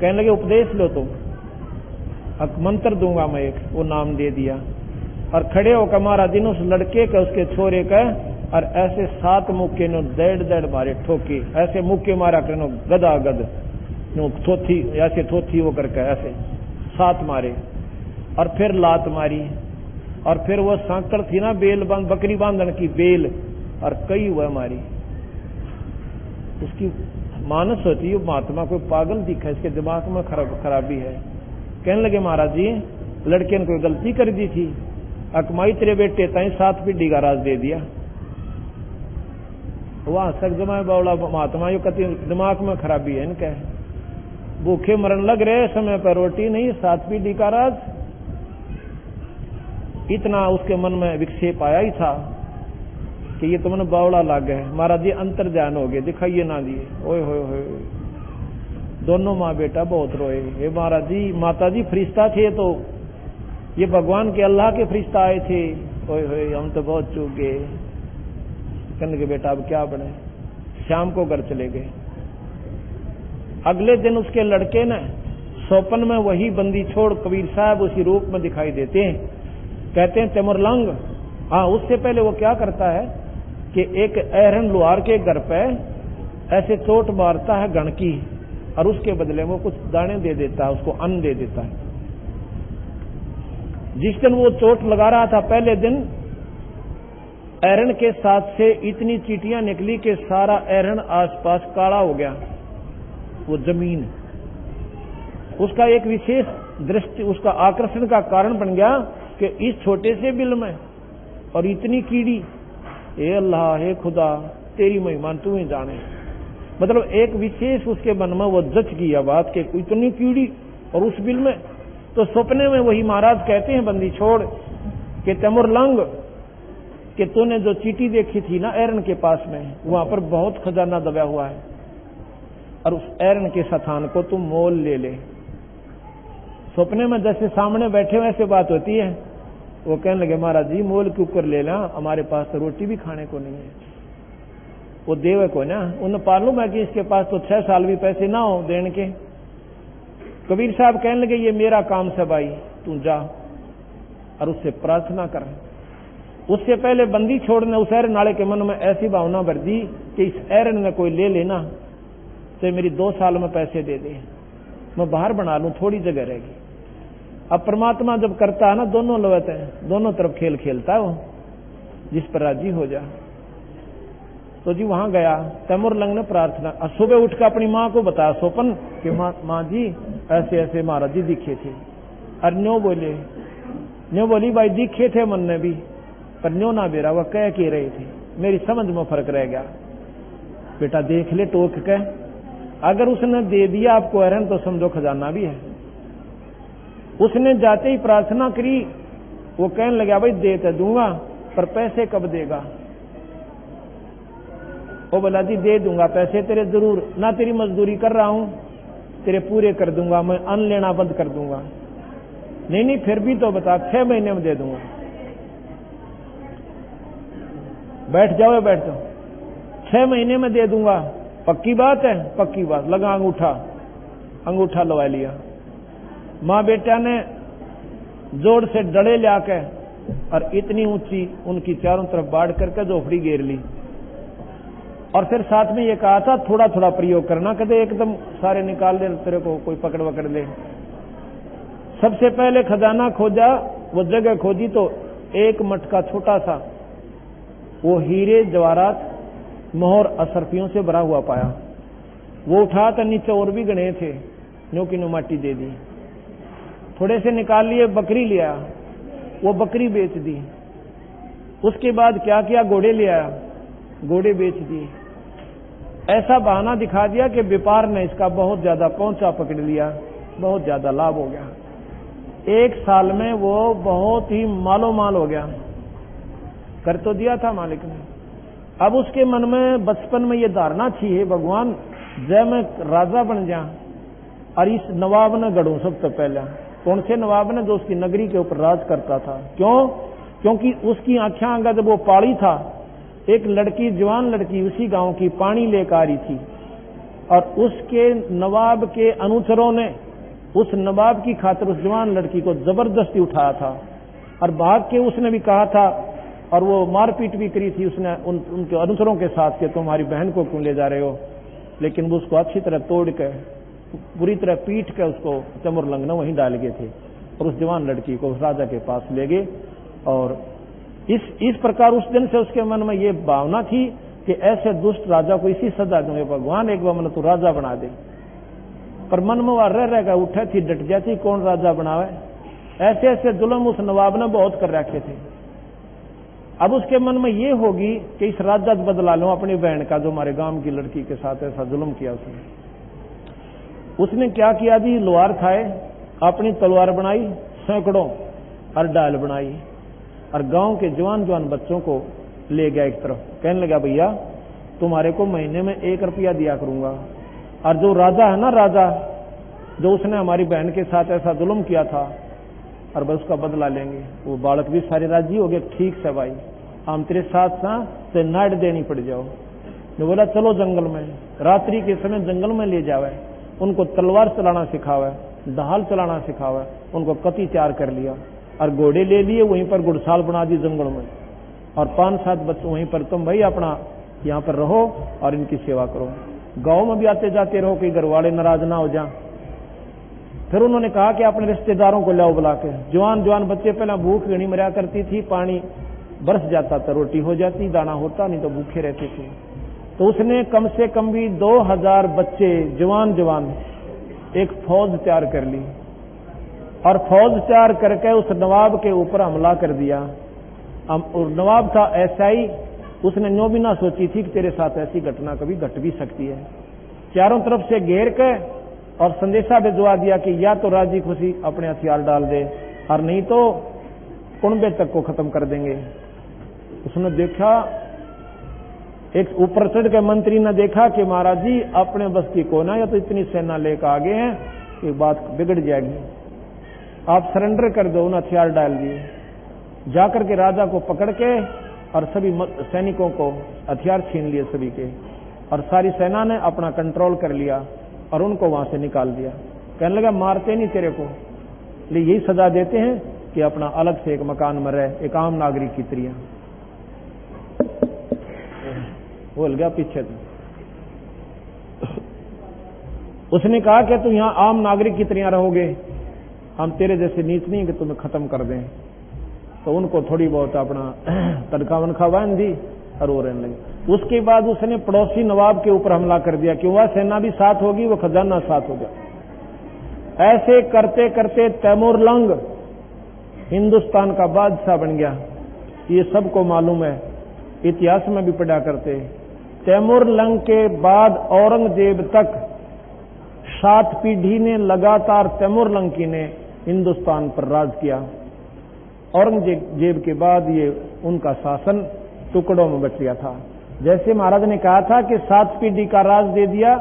कहने लगे उपदेश लो तुम, मंत्र दूंगा मैं एक, वो नाम दे दिया और खड़े होकर महाराज जी ने उस लड़के के उसके छोरे का और ऐसे 7 मुक्के नो दड़ मारे ठोकी, ऐसे मुक्के मारा करनो गदा गद नो थोथी, ऐसे थोथी वो करके ऐसे 7 मारे और फिर लात मारी। और फिर वो सांकड़ थी ना बेल बांध, बकरी बांधन की बेल, और कई हुआ मारी। उसकी मानस होती है महात्मा कोई पागल दिखा, इसके दिमाग में खराबी है। कहने लगे महाराज जी लड़के ने कोई गलती कर दी थी, अकमाई तेरे बेटे ताई 7 पीढ़ी का राज दे दिया। वहां सक जमाए बावला महात्मा यो कति दिमाग में खराबी है इनके, भूखे मरण लग रहे, समय पर रोटी नहीं, 7 पीढ़ी का राज। इतना उसके मन में विक्षेप आया ही था कि ये तो मन बावला लाग गए। महाराज जी अंतर ध्यान हो गए, दिखाइए ना दिए, ओए होए। दोनों माँ बेटा बहुत रोए, हे महाराज जी माता जी फरिश्ता थे, तो ये भगवान के अल्लाह के फरिश्ता आए थे, ओए होए हम तो बहुत चूक गए। कहने के बेटा अब क्या बने, शाम को घर चले गए। अगले दिन उसके लड़के ने स्वप्न में वही बंदी छोड़ कबीर साहब उसी रूप में दिखाई देते हैं। कहते हैं तैमूर लंग, हाँ उससे पहले वो क्या करता है कि एक ऐरन लुहार के घर पे ऐसे चोट मारता है गणकी, और उसके बदले में कुछ दाने दे देता है, उसको अन्न दे देता है। जिस दिन वो चोट लगा रहा था पहले दिन, ऐरन के साथ से इतनी चींटियां निकली कि सारा ऐरन आसपास काला हो गया। वो जमीन उसका एक विशेष दृष्टि, उसका आकर्षण का कारण बन गया कि इस छोटे से बिल में और इतनी कीड़ी, हे अल्लाह हे खुदा तेरी महिमा तू ही जाने। मतलब एक विशेष उसके मन में वो जच गई बात के इतनी कीड़ी और उस बिल में। तो सपने में वही महाराज कहते हैं बंदी छोड़ कि तैमुरलंग कि तूने जो चीटी देखी थी ना एरन के पास में, वहां पर बहुत खजाना दबा हुआ है और उस एरन के स्थान को तुम मोल ले ले। सपने में जैसे सामने बैठे वैसे बात होती है। वो कहने लगे महाराज जी मोल के ऊपर ले ला, हमारे पास तो रोटी भी खाने को नहीं है। वो देवे को ना उन्हें मालूम है कि इसके पास तो 6 साल भी पैसे ना हो देने के। कबीर साहब कहने लगे ये मेरा काम है भाई, तू जा और उससे प्रार्थना कर। उससे पहले बंदी छोड़ने उस एरन नाले के मन में ऐसी भावना भर दी कि इस एरन में कोई ले लेना तो मेरी 2 साल में पैसे दे दे, मैं बाहर बना लूं, थोड़ी जगह रहेगी। अब परमात्मा जब करता है ना दोनों लवते हैं, दोनों तरफ खेल खेलता है वो, जिस पर राजी हो जा। तो जी वहां गया तैमुरलंग ने प्रार्थना, और सुबह उठ कर अपनी माँ को बताया सोपन कि माँ जी ऐसे ऐसे महाराज जी दिखे थे। और न्यो बोली भाई दिखे थे मन में भी, पर न्यो ना बेरा वह कह के रहे थे, मेरी समझ में फर्क रह गया। बेटा देख ले टोक के, अगर उसने दे दिया आपको एरन तो समझो खजाना भी है। उसने जाते ही प्रार्थना करी, वो कहने लगा भाई दे तो दूंगा पर पैसे कब देगा। वो बोला जी दे दूंगा पैसे तेरे जरूर, ना तेरी मजदूरी कर रहा हूं, तेरे पूरे कर दूंगा, मैं अन्न लेना बंद कर दूंगा। नहीं फिर भी तो बता, 6 महीने में दे दूंगा। बैठ जाओ 6 महीने में दे दूंगा, पक्की बात है? पक्की बात। लगा अंगूठा लगा लिया। माँ बेटा ने जोर से डड़े ले आके और इतनी ऊंची उनकी चारों तरफ बाढ़ करके झोपड़ी घेर ली। और फिर साथ में ये कहा था थोड़ा थोड़ा प्रयोग करना, कहते एकदम सारे निकाल दे तेरे को कोई पकड़ वकड़ ले। सबसे पहले खजाना खोजा, वो जगह खोजी तो एक मटका छोटा सा वो हीरे जवाहरात मोहर असरफियों से भरा हुआ पाया। वो उठा तो नीचे और भी गणे थे, न्यों की न्यों माटी दे दी। थोड़े से निकाल लिए, बकरी लिया, वो बकरी बेच दी। उसके बाद क्या किया, घोड़े ले आया, घोड़े बेच दिए। ऐसा बहाना दिखा दिया कि व्यापार ने इसका बहुत ज्यादा पहुंचा पकड़ लिया, बहुत ज्यादा लाभ हो गया। 1 साल में वो बहुत ही मालो माल हो गया। कर तो दिया था मालिक ने। अब उसके मन में बचपन में ये धारणा थी, है भगवान जय मैं राजा बन जा और इस नवाब ने गढ़ूं सबसे पहले। कौन से नवाब ने? जो उसकी नगरी के ऊपर राज करता था। क्यों? क्योंकि उसकी आंखें आंगा जब वो पाड़ी था, एक लड़की, जवान लड़की उसी गांव की पानी लेकर आ रही थी और उसके नवाब के अनुचरों ने उस नवाब की खातिर उस जवान लड़की को जबरदस्ती उठाया था और भाग के उसने भी कहा था और वो मारपीट भी करी थी उसने उनके अनुचरों के साथ कि तुम्हारी बहन को क्यों ले जा रहे हो। लेकिन वो उसको अच्छी तरह तोड़ के बुरी तरह पीट के उसको तैमुरलंग ने वहीं डाल गए थे और उस जवान लड़की को उस राजा के पास ले गए। और इस प्रकार उस दिन से उसके मन में ये भावना थी कि ऐसे दुष्ट राजा को इसी सजा दूंगे भगवान, एक बार मन तो राजा बना दे। पर मन में वह रह गया, उठे थी डट जाती, कौन राजा बनावे। ऐसे ऐसे जुल्म उस नवाब ने बहुत कर रखे थे। अब उसके मन में ये होगी कि इस राजा बदला लूं अपनी बहन का, जो हमारे गांव की लड़की के साथ ऐसा जुल्म किया उसने क्या किया जी, लोहार खाए, अपनी तलवार बनाई, सैकड़ों और डाल बनाई और गांव के जवान जवान बच्चों को ले गया एक तरफ। कहने लगा भैया तुम्हारे को महीने में 1 रुपया दिया करूंगा और जो राजा है ना, राजा जो उसने हमारी बहन के साथ ऐसा जुल्म किया था और बस उसका बदला लेंगे। वो बालक भी सारे राजी हो गए, ठीक से भाई हम तेरे साथ तो नाट देनी पड़ जाओ। जो बोला चलो जंगल में, रात्रि के समय जंगल में ले जावे, उनको तलवार चलाना सिखावे, ढाल चलाना सिखावे, उनको कती तैयार कर लिया और घोड़े ले लिए, वहीं पर गुड़साल बना दी जंगल में और 5-7 बच्चे वहीं पर, तुम भाई अपना यहाँ पर रहो और इनकी सेवा करो। गांव में भी आते जाते रहो कि घर वाले नाराज ना हो जा। फिर उन्होंने कहा कि अपने रिश्तेदारों को लाओ बुला के। जवान जवान बच्चे पहले भूख घनी मरा करती थी, पानी बरस जाता था, रोटी हो जाती, दाना होता नहीं तो भूखे रहते थे। तो उसने कम से कम भी 2000 बच्चे जवान जवान एक फौज तैयार कर ली और फौज तैयार करके उस नवाब के ऊपर हमला कर दिया। और नवाब था ऐसा ही, उसने न्यों भी ना सोची थी कि तेरे साथ ऐसी घटना कभी घट भी सकती है। चारों तरफ से घेर के और संदेशा भिजवा दिया कि या तो राजी खुशी अपने हथियार डाल दे और नहीं तो कुंबे तक को खत्म कर देंगे। उसने देखा, एक ऊपर चढ़ के मंत्री ने देखा कि महाराज जी अपने बस की कोना, या तो इतनी सेना लेकर आगे हैं कि बात बिगड़ जाएगी, आप सरेंडर कर दो। उन्हें हथियार डाल दिए। जाकर के राजा को पकड़ के और सभी सैनिकों को हथियार छीन लिए सभी के, और सारी सेना ने अपना कंट्रोल कर लिया और उनको वहां से निकाल दिया। कहने लगा मारते नहीं तेरे को, इसलिए यही सजा देते हैं कि अपना अलग से एक मकान में रहे, एक आम नागरिक की तरह। बोल गया पीछे तो। उसने कहा कि तू यहां आम नागरिक की तरह रहोगे, हम तेरे जैसे नीच नहीं कि तुम्हें खत्म कर दें। तो उनको थोड़ी बहुत अपना तनखा वनखा बांध दी और वो रहने लगे। उसके बाद उसने पड़ोसी नवाब के ऊपर हमला कर दिया कि वह सेना भी साथ होगी, वो खजाना साथ होगा। ऐसे करते करते तैमूर लंग हिंदुस्तान का बादशाह बन गया। ये सबको मालूम है, इतिहास में भी पढ़ा करते। तैमूर लंग के बाद औरंगजेब तक 7 पीढ़ी ने लगातार तैमूर लंग की ने हिंदुस्तान पर राज किया। औरंगजेब के बाद ये उनका शासन टुकड़ों में बच गया था। जैसे महाराज ने कहा था कि 7 पीढ़ी का राज दे दिया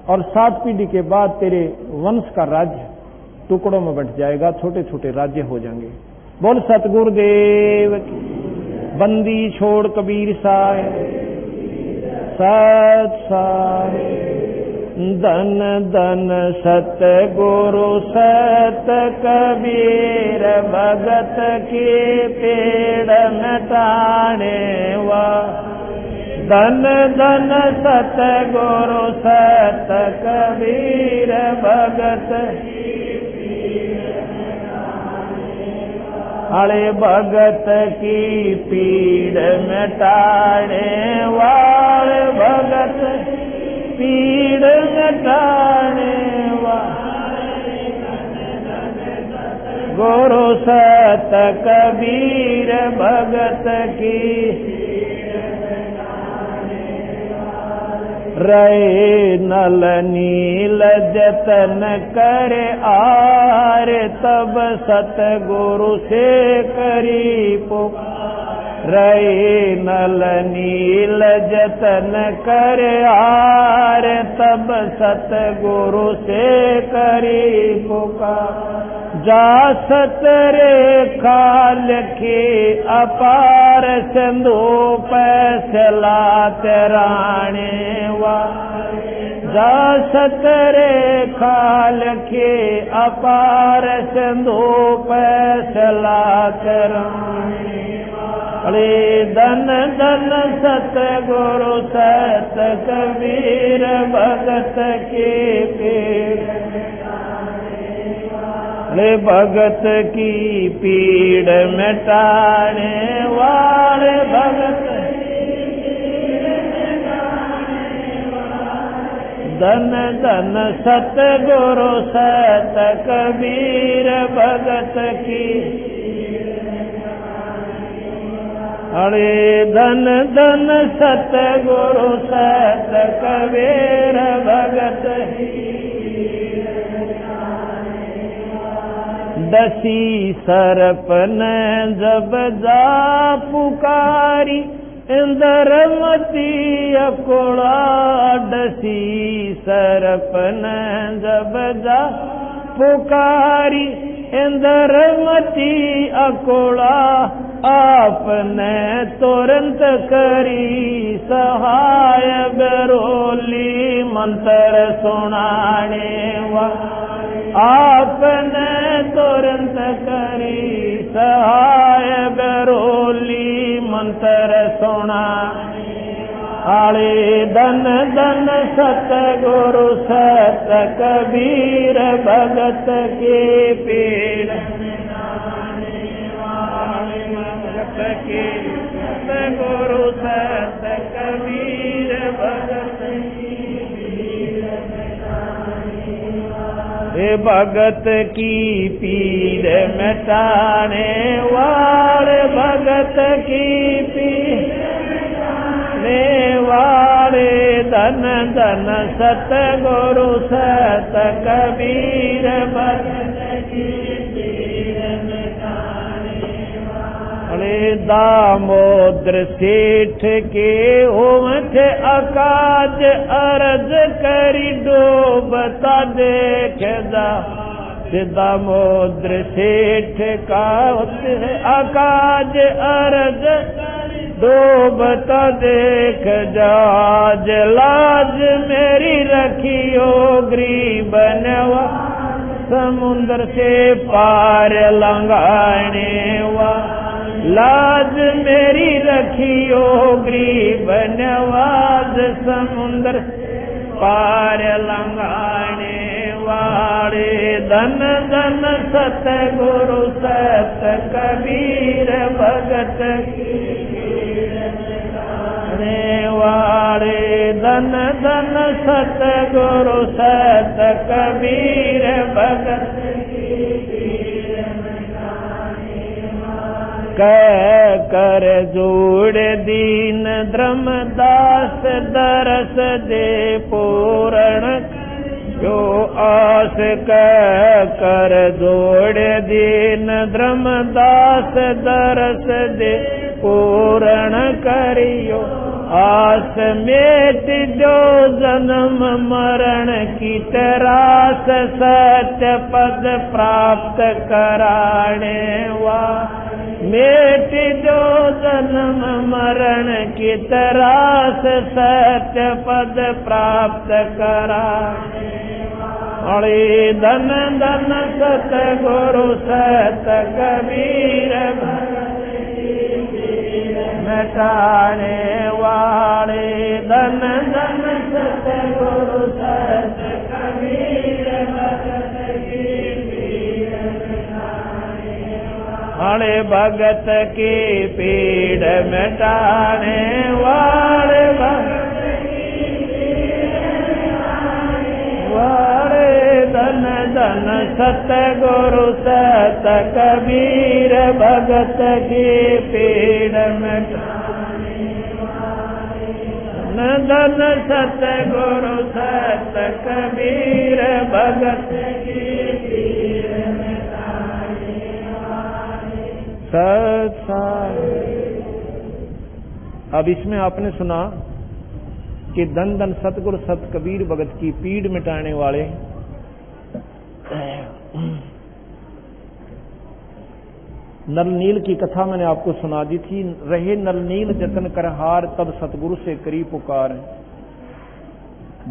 और 7 पीढ़ी के बाद तेरे वंश का राज्य टुकड़ों में बंट जाएगा, छोटे छोटे राज्य हो जाएंगे। बोल सतगुरुदेव की। बंदी छोड़ कबीर साय, सत साय। धन धन सत गुरु सत कबीर, भगत के पेड़ में ताने वा। धन धन सत गुरु सत कबीर, भगत अरे भगत की पीड़ मिटाने वाले, भगत पीड़ मिटाने वाले। गुरु सत कबीर, भगत की रहे नल नील जतन करे आर, तब सतगुरु से करी पुकार। रहे नल नील जतन करे आर, तब सतगुरु से करी पुकार। जा सत रेखा लिखी अपार, सिंधु पैसला तेराने वा। जा सत रेखा लिखी अपार, सिंधु पैसला तेराने वा। अरे धन धन सत गुरु सत कबीर, भगत के पीड़। भगत की पीड़ मिटाने वाले, भगत धन धन सत गुरु सत कबीर, भगत की। अरे धन धन सत गुरु सत कबीर, भगत दसी सरप ने जब जा पुकारी, इंद्रमती अकुड़ा। दसी सरप ने जब जा पुकारी, इंद्रमती अकुड़ा। आपने तुरंत करी सहाय, बरोली मंत्र सुनाने वा। आपने तुरंत करी सहाय, बरोली मंत्र सुना। आले धन धन सत गुरु सत कबीर, भगत के पीड़। भगत के सत गुरु सत कबीर, भगत भगत की पीड़ मिटाने वाले, भगत की पीड़ वाले। धन धन सतगुरु सत कबीर अरे दामोदर सेठ के ओठ आकाश अर्ज करी डूबता देखदा दामोदर सेठ का आकाश अर्ज डूबता देख जाज लाज मेरी रखियो गरीब नवा समुद्र से पार लंघाने वा लाज मेरी रखियो गरीब नवाज समुद्र पार लंघाने वाले धन धन सतगुरु सत कबीर भगत वाले धन धन सतगुरु सत कबीर भगत कह कर जोड़ दीन धर्मदास दरस दे पूर्ण जो आस कह कर जोड़ दीन धर्मदास दरस दे पूर्ण करियो आस मेट जो जन्म मरण की तरास सत्य पद प्राप्त कराने वा मेट जो जन्म मरण की तरास सत्य पद प्राप्त कराने अरे धन धन सतगुरु सत कबीर मिटाने वाले धन धन सतगुरु सत कबीर अरे भगत की पीड़ मिटाने वाले धन धन सतगुरु सत कबीर भगत की पीड़ मिटाने धन सतगुरु सत कबीर भगत की पीड़ मिटाने सत्संग। अब इसमें आपने सुना कि धन धन सतगुरु सत कबीर भगत की पीड़ मिटाने वाले नल नील की कथा मैंने आपको सुना दी थी। रहे नल नील जतन कर हार तब सतगुरु से करी पुकार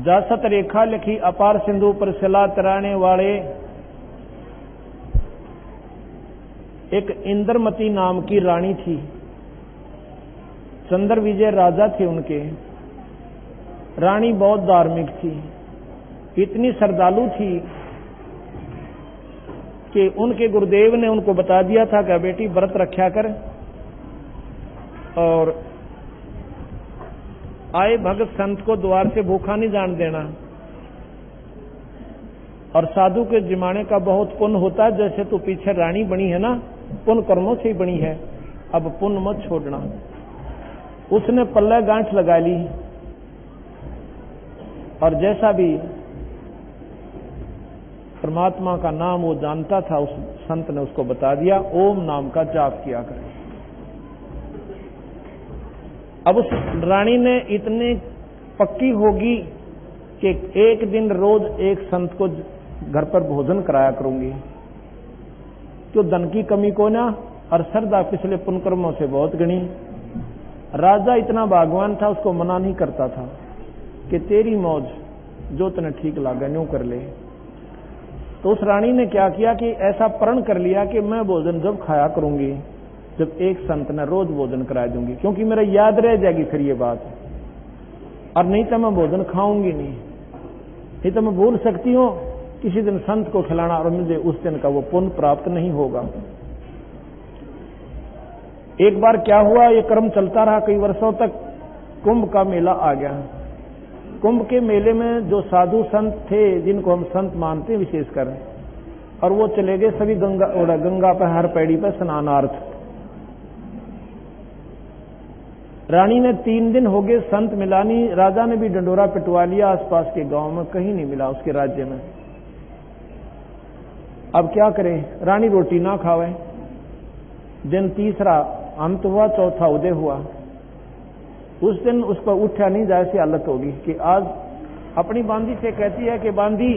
जा सत रेखा लिखी अपार सिंधु पर सिला तराने वाले एक इंद्रमती नाम की रानी थी। चंद्र विजय राजा थे उनके। रानी बहुत धार्मिक थी, इतनी श्रद्धालु थी कि उनके गुरुदेव ने उनको बता दिया था कि बेटी व्रत रखा कर और आए भगत संत को द्वार से भूखा नहीं जान देना। और साधु के जिमाने का बहुत पुण्य होता है। जैसे तू पीछे रानी बनी है ना, पुण्य कर्मों से ही बनी है, अब पुण्य मत छोड़ना। उसने पल्ले गांठ लगा ली और जैसा भी परमात्मा का नाम वो जानता था, उस संत ने उसको बता दिया, ओम नाम का जाप किया करे। अब उस रानी ने इतनी पक्की होगी कि एक दिन रोज एक संत को घर पर भोजन कराया करूंगी, तो धन की कमी को ना, और श्रद्धा पिछले पुण्यकर्मों से बहुत गणी। राजा इतना भागवान था, उसको मना नहीं करता था कि तेरी मौज, जो तने ठीक लागे न्यू कर ले। तो उस रानी ने क्या किया कि ऐसा प्रण कर लिया कि मैं भोजन जब खाया करूंगी जब एक संत ने रोज भोजन करा दूंगी, क्योंकि मेरा याद रह जाएगी फिर ये बात, और नहीं तो मैं भोजन खाऊंगी नहीं तो मैं भूल सकती हूँ किसी दिन संत को खिलाना और मुझे उस दिन का वो पुण्य प्राप्त नहीं होगा। एक बार क्या हुआ, ये क्रम चलता रहा कई वर्षों तक। कुंभ का मेला आ गया। कुंभ के मेले में जो साधु संत थे, जिनको हम संत मानते हैं विशेषकर, और वो चले गए सभी गंगा पर, हर पैड़ी पर स्नानार्थ। रानी ने 3 दिन हो गए संत मिलानी, राजा ने भी डंडोरा पिटवा लिया, आसपास के गांव में कहीं नहीं मिला उसके राज्य में। अब क्या करे, रानी रोटी ना खावे। दिन तीसरा अंत हुआ, चौथा उदय हुआ। उस दिन उस पर उठा नहीं जाए ऐसी हालत होगी कि आज अपनी बांदी से कहती है कि बांदी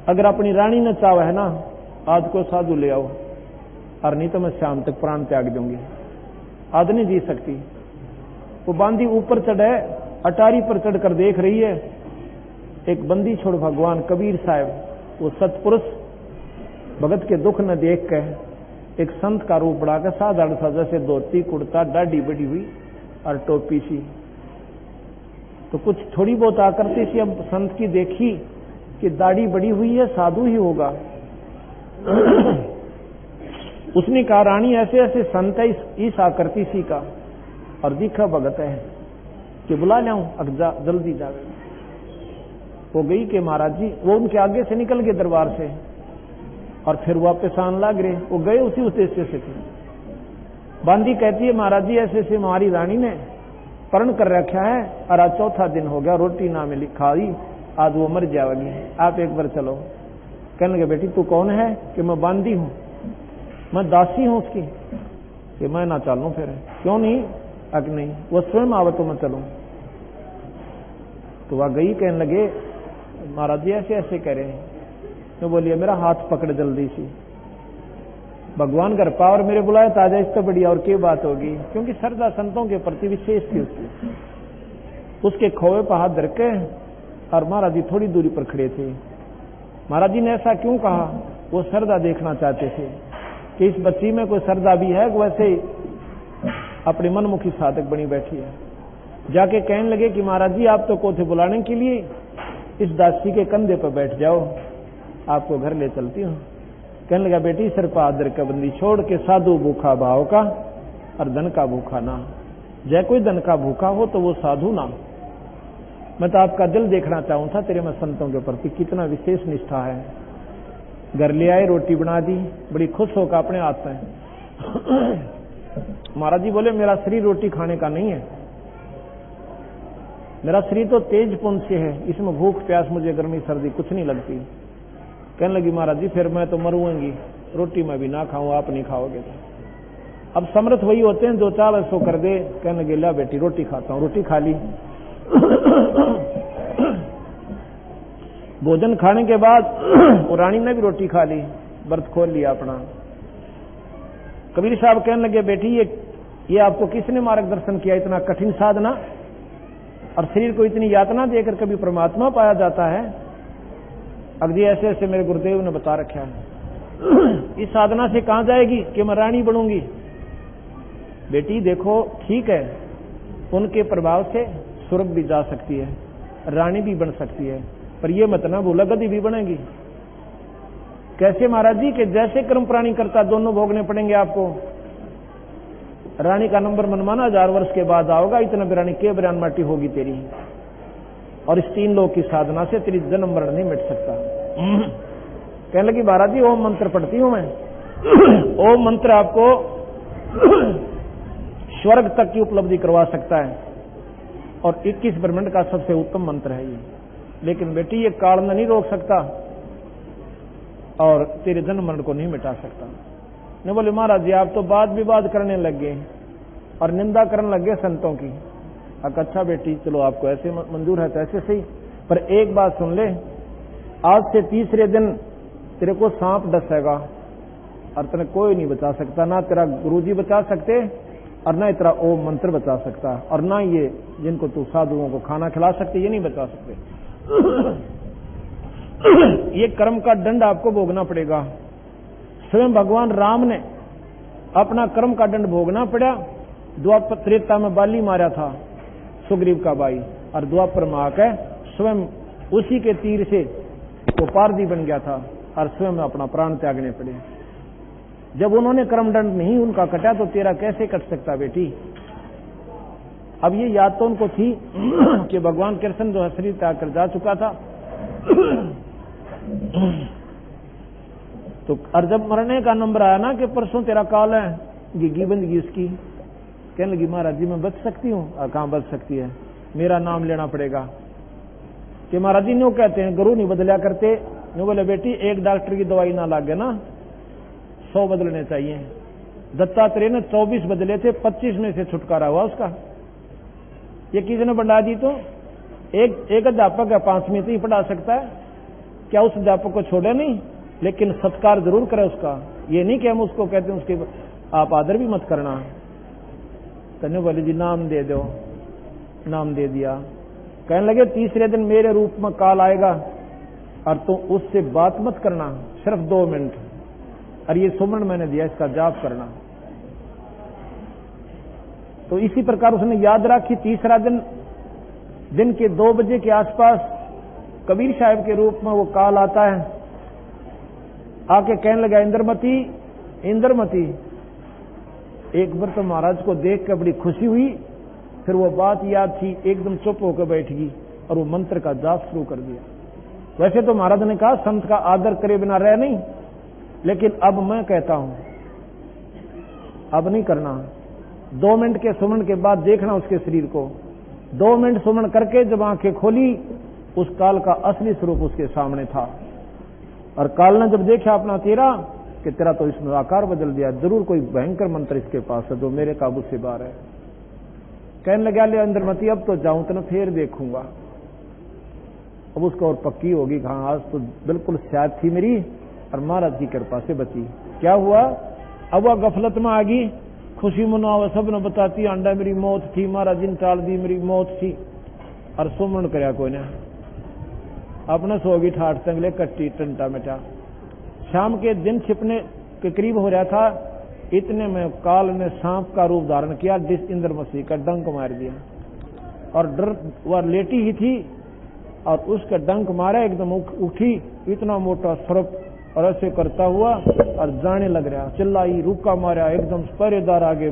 अगर अपनी रानी ने चाहा है ना आज को साधु ले आओ, और नहीं तो मैं शाम तक प्राण त्याग दूंगी, आज नहीं जी सकती। वो बांदी ऊपर चढ़े, अटारी पर चढ़कर देख रही है, एक बंदी छोड़ भगवान कबीर साहब, वो सतपुरुष भगत के दुख न देख के एक संत का रूप बढ़ाकर साधारण सा, जैसे धोती कुर्ता दाढ़ी बड़ी हुई और टोपी सी, तो कुछ थोड़ी बहुत आकृति सी। अब संत की देखी कि दाढ़ी बड़ी हुई है, साधु ही होगा। उसने कहा रानी ऐसे ऐसे संत है इस आकृति सी का और दिखा भगत है कि बुला लाऊं, जल्दी जावे। वो गई कि महाराज जी, वो उनके आगे से निकल गए दरबार से और फिर वापस आने लग रहे। वो गए उसी उद्देश्य से थे। बांदी कहती है महाराज जी ऐसे ऐसे हमारी रानी ने परण कर रखा है और आज चौथा दिन हो गया, रोटी ना मिली खाई, आज वो मर जाएगी, आप एक बार चलो। कहने लगे बेटी तू कौन है? कि मैं बांदी हूं, मैं दासी हूं उसकी। कि मैं ना चलूं फिर। क्यों नहीं? अग नहीं, वो स्वयं आवे तो मैं चलूं। तो वह गई, कहने लगे महाराज जी ऐसे ऐसे कह रहे हैं। तो बोलिए मेरा हाथ पकड़ जल्दी सी, भगवान घर पा और मेरे बुलाए ताजा, इससे बढ़िया और क्या बात होगी। क्योंकि श्रद्धा संतों के प्रति विशेष थी उसकी। उसके खोए पर हाथ धर के और महाराज जी थोड़ी दूरी पर खड़े थे। महाराज जी ने ऐसा क्यों कहा? वो श्रद्धा देखना चाहते थे कि इस बच्ची में कोई श्रद्धा भी है, वैसे अपने मनमुखी साधक बनी बैठी है। जाके कहने लगे कि महाराज जी आप तो को थे बुलाने के लिए, इस दासी के कंधे पर बैठ जाओ, आपको घर ले चलती हूं। कहने लगा बेटी सिर पर आदर का बंदी छोड़ के साधु भूखा भाव का और धन का भूखा ना। जय कोई धन का भूखा हो तो वो साधु ना। मैं तो आपका दिल देखना चाहूं था, तेरे में संतों के प्रति कितना विशेष निष्ठा है। घर ले आए, रोटी बना दी, बड़ी खुश होकर अपने हाथ में। महाराज जी बोले मेरा शरीर रोटी खाने का नहीं है, मेरा शरीर तो तेज पुंज से है, इसमें भूख प्यास मुझे गर्मी सर्दी कुछ नहीं लगती। कहने लगी महाराज जी फिर मैं तो मरूंगी, रोटी मैं भी ना खाऊं, आप नहीं खाओगे तो। अब समर्थ वही होते हैं जो चाहे सो कर दे। कहने लगे ला बेटी रोटी खाता हूं। रोटी खा ली। भोजन खाने के बाद वो रानी ने भी रोटी खा ली, व्रत खोल लिया अपना। कबीर साहब कहने लगे बेटी ये आपको किसने मार्गदर्शन किया? इतना कठिन साधना और शरीर को इतनी यातना देकर कभी परमात्मा पाया जाता है? अब जी ऐसे ऐसे मेरे गुरुदेव ने बता रखा है। इस साधना से कहां जाएगी कि मैं रानी बनूंगी? बेटी देखो ठीक है, उनके प्रभाव से स्वर्ग भी जा सकती है, रानी भी बन सकती है, पर यह मत ना भूला गद्दी भी बनेगी। कैसे महाराज जी? कि जैसे कर्म प्राणी करता दोनों भोगने पड़ेंगे आपको। रानी का नंबर मनमाना 1000 वर्ष के बाद आओगा, इतना भी रानी के बयान माटी होगी तेरी, और इस 3 लोग की साधना से तेरी जन्म मरण नहीं मिट सकता। कहने लगी महाराज जी ओम मंत्र पढ़ती हूं मैं। ओम मंत्र आपको स्वर्ग तक की उपलब्धि करवा सकता है और 21 ब्रह्मांड का सबसे उत्तम मंत्र है ये। लेकिन बेटी ये काल में नहीं रोक सकता और तेरे जन्म मरण को नहीं मिटा सकता। ने बोले महाराज जी आप तो वाद विवाद करने लग गए और निंदा करने लग गए संतों की। अच्छा बेटी चलो आपको ऐसे मंजूर है तो ऐसे सही, पर एक बात सुन ले, आज से तीसरे दिन तेरे को सांप डसेगा और तेरे कोई नहीं बचा सकता, ना तेरा गुरुजी बचा सकते और ना तेरा ओम मंत्र बचा सकता, और ना ये जिनको तू साधुओं को खाना खिला सकते ये नहीं बचा सकते। ये कर्म का दंड आपको भोगना पड़ेगा। स्वयं भगवान राम ने अपना कर्म का दंड भोगना पड़ा। द्वापर त्रेता में बाली मारा था सुग्रीव का भाई, और द्वापर में आकर स्वयं उसी के तीर से वो पारदी बन गया था और स्वयं अपना प्राण त्यागने पड़े। जब उन्होंने कर्मदंड नहीं उनका कटा तो तेरा कैसे कट सकता बेटी? अब ये याद तो उनको थी कि भगवान कृष्ण जो है शरीर त्याग कर जा चुका था। तो और जब मरने का नंबर आया ना कि परसों तेरा काल है, गिग्गी बंदगी उसकी, कहने लगी महाराज जी मैं बच सकती हूँ? कहाँ बच सकती है, मेरा नाम लेना पड़ेगा। कि महाराज जी न्यू कहते हैं गुरु नहीं बदलिया करते। न्यू बोले बेटी एक डॉक्टर की दवाई ना लागे ना, 100 बदलने चाहिए। दत्तात्रेय ने 24 बदले थे, 25 में से छुटकारा हुआ उसका। ये किसने बढ़ा दी? तो एक अध्यापक है 5वीं तक ही पढ़ा सकता है, क्या उस अध्यापक को छोड़े नहीं? लेकिन सत्कार जरूर करे उसका। ये नहीं कि हम उसको कहते हैं उसके आप आदर भी मत करना। तन्ने बोले जी नाम दे दो, नाम दे दिया। कहने लगे तीसरे दिन मेरे रूप में काल आएगा और तुम उससे बात मत करना, सिर्फ 2 मिनट, और ये सुमन मैंने दिया इसका जाप करना। तो इसी प्रकार उसने याद रखी। तीसरा दिन के 2 बजे के आसपास कबीर साहब के रूप में वो काल आता है। आके कहने लगा इंद्रमती इंद्रमती। एक बार तो महाराज को देख कर बड़ी खुशी हुई, फिर वो बात याद थी, एकदम चुप होकर बैठ गई और वो मंत्र का जाप शुरू कर दिया। वैसे तो महाराज ने कहा संत का आदर करे बिना रह नहीं, लेकिन अब मैं कहता हूं अब नहीं करना। 2 मिनट के सुमन के बाद देखना उसके शरीर को। 2 मिनट सुमन करके जब आंखें खोली, उस काल का असली स्वरूप उसके सामने था। और काल ने जब देखा अपना तेरा कि तेरा तो इसने आकार बदल दिया, जरूर कोई भयंकर मंत्र इसके पास है जो मेरे काबू से बाहर है। कहने लगा ले इंद्रमती अब तो जाऊं तो ना फिर देखूंगा। अब उसको और पक्की होगी, हाँ आज तो बिल्कुल शायद थी मेरी और महाराज की कृपा से बची। क्या हुआ? अब वह गफलत में आ गई, खुशी मनावा सब ने बताती अंडा मेरी मौत थी, महाराज ने टाल दी मेरी मौत थी। और सुमन कराया कोई ने, अपने सोगी ठाठ तंगले कट्टी टंटा मिटा। शाम के दिन छिपने के करीब हो रहा था, इतने में काल ने सांप का रूप धारण किया, जिस इंद्र मसीह का डंक मार दिया। और डर वह लेटी ही थी और उसका डंक मारा, एकदम उठी, इतना मोटा सर्प, और ऐसे करता हुआ और जाने लग रहा, चिल्लाई, रुका मारा, एकदम पहरेदार आगे